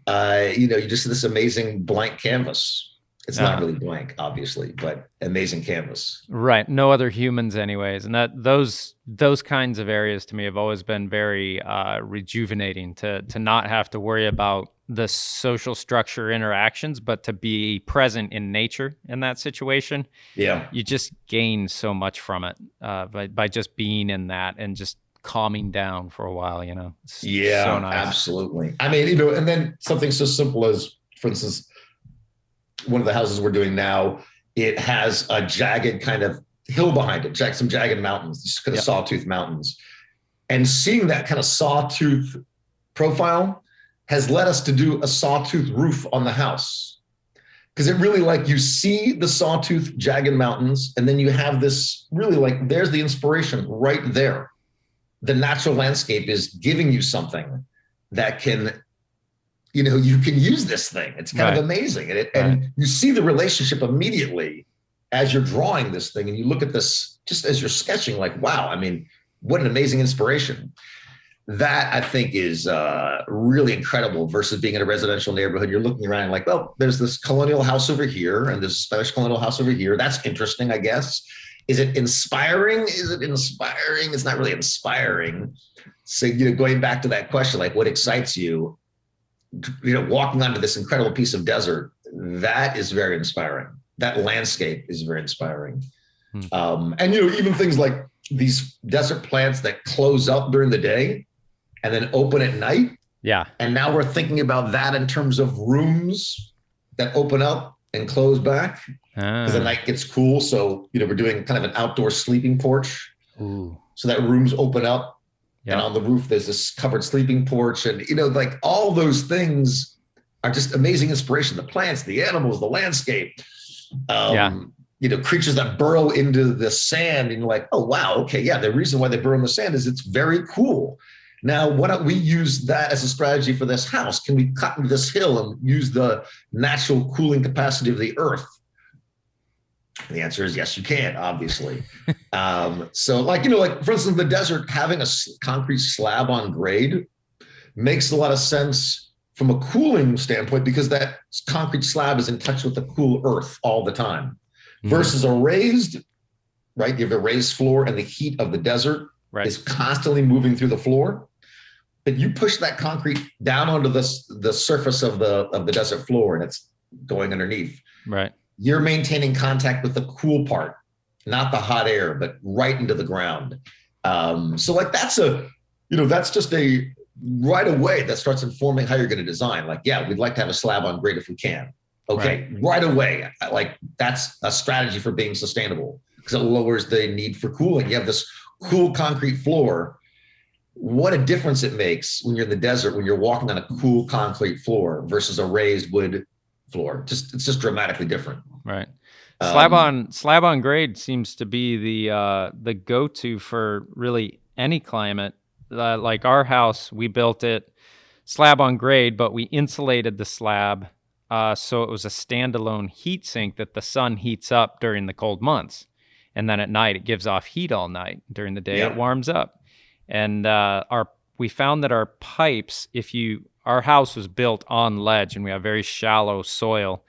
You just see this amazing blank canvas. It's not really blank, obviously, but amazing canvas. Right. No other humans anyways. And those kinds of areas to me have always been very rejuvenating to not have to worry about the social structure interactions, but to be present in nature in that situation. Yeah. You just gain so much from it by just being in that and just calming down for a while, It's so nice. Absolutely. I mean, and then something so simple as, for instance, one of the houses we're doing now, it has a jagged kind of hill behind it, some jagged mountains, these kind of sawtooth mountains. And seeing that kind of sawtooth profile has led us to do a sawtooth roof on the house. Because it really, like, you see the sawtooth jagged mountains, and then you have this really, like, there's the inspiration right there. The natural landscape is giving you something that can, you can use this thing. It's kind of amazing. And you see the relationship immediately as you're drawing this thing, and you look at this just as you're sketching, like, wow, I mean, what an amazing inspiration. That, I think, is really incredible versus being in a residential neighborhood. You're looking around like, well, there's this colonial house over here and there's a Spanish colonial house over here. That's interesting, I guess. Is it inspiring? It's not really inspiring. So, going back to that question, like, what excites you? Walking onto this incredible piece of desert, that is very inspiring. That landscape is very inspiring. And, even things like these desert plants that close up during the day and then open at night. Yeah. And now we're thinking about that in terms of rooms that open up and close back as the night gets cool. So, we're doing kind of an outdoor sleeping porch. Ooh. So that rooms open up. Yep. And on the roof, there's this covered sleeping porch. And, like, all those things are just amazing inspiration. The plants, the animals, the landscape, creatures that burrow into the sand. And you're like, oh, wow, okay, yeah, the reason why they burrow in the sand is it's very cool. Now, why don't we use that as a strategy for this house? Can we cut into this hill and use the natural cooling capacity of the earth? The answer is yes, you can, obviously. So, like, for instance, the desert, having a concrete slab on grade makes a lot of sense from a cooling standpoint, because that concrete slab is in touch with the cool earth all the time. Versus a raised, right? You have a raised floor, and the heat of the desert is constantly moving through the floor. But you push that concrete down onto the surface of the desert floor, and it's going underneath. Right. You're maintaining contact with the cool part, not the hot air, but right into the ground. So, like, that's just a right away that starts informing how you're going to design. Like, yeah, we'd like to have a slab on grade if we can. Okay, right away. Like, that's a strategy for being sustainable because it lowers the need for cooling. You have this cool concrete floor. What a difference it makes when you're in the desert, when you're walking on a cool concrete floor versus a raised wood floor. It's just dramatically different. Right. Slab on grade seems to be the go-to for really any climate. Like our house, we built it slab on grade, but we insulated the slab. So it was a standalone heat sink that the sun heats up during the cold months. And then at night, it gives off heat all night. During the day, it warms up. And we found that our pipes, our house was built on ledge and we have very shallow soil.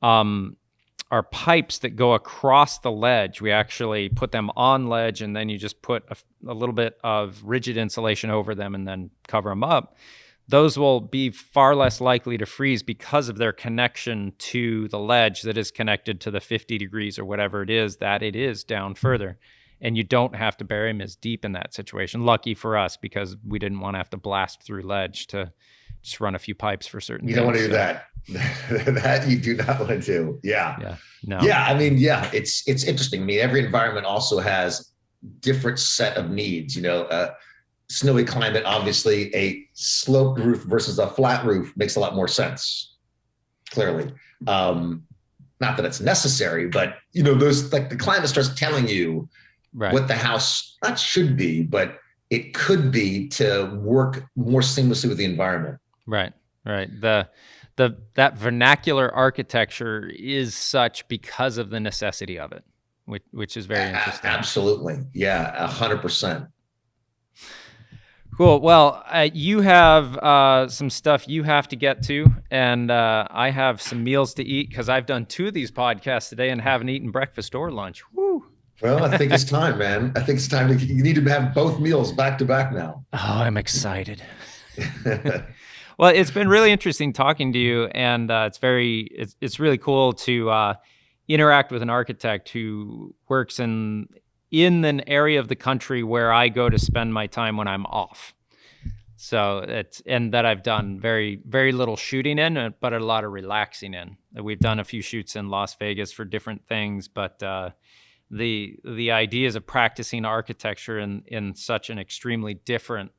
Our pipes that go across the ledge, we actually put them on ledge, and then you just put a little bit of rigid insulation over them and then cover them up. Those will be far less likely to freeze because of their connection to the ledge that is connected to the 50 degrees or whatever it is that it is down further. And you don't have to bury them as deep in that situation. Lucky for us, because we didn't want to have to blast through ledge to just run a few pipes for certain things. You don't want to do that. That you do not want to do. Yeah. Yeah. No. Yeah. I mean, yeah, it's interesting. I mean, every environment also has different set of needs, snowy climate, obviously a sloped roof versus a flat roof makes a lot more sense. Clearly. not that it's necessary, but those, like, the climate starts telling you what the house not should be, but it could be to work more seamlessly with the environment. Right. That vernacular architecture is such because of the necessity of it, which is very interesting. Absolutely. Yeah, 100%. Cool. Well, you have some stuff you have to get to, and I have some meals to eat because I've done 2 of these podcasts today and haven't eaten breakfast or lunch. Woo. Well, I think it's time, man. I think it's time you need to have both meals back to back now. Oh, I'm excited. Well, it's been really interesting talking to you, and it's really cool to interact with an architect who works in an area of the country where I go to spend my time when I'm off. So that I've done very, very little shooting in, but a lot of relaxing in. We've done a few shoots in Las Vegas for different things, but the ideas of practicing architecture in such an extremely different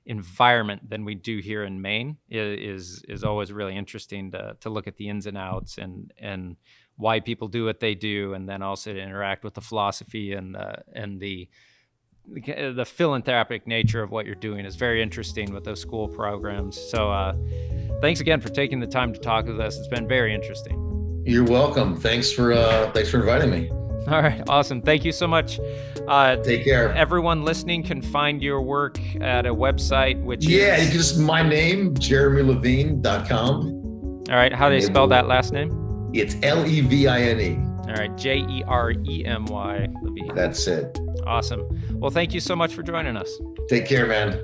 environment than we do here in Maine is always really interesting to look at the ins and outs and why people do what they do, and then also to interact with the philosophy and the philanthropic nature of what you're doing is very interesting with those school programs. So thanks again for taking the time to talk with us. It's been very interesting. You're welcome. Thanks for inviting me. All right. Awesome. Thank you so much. Take care. Everyone listening can find your work at a website, which you can just my name, jeremylevine.com. All right. How do they spell that last name? It's Levine. All right. Jeremy Levine. That's it. Awesome. Well, thank you so much for joining us. Take care, man.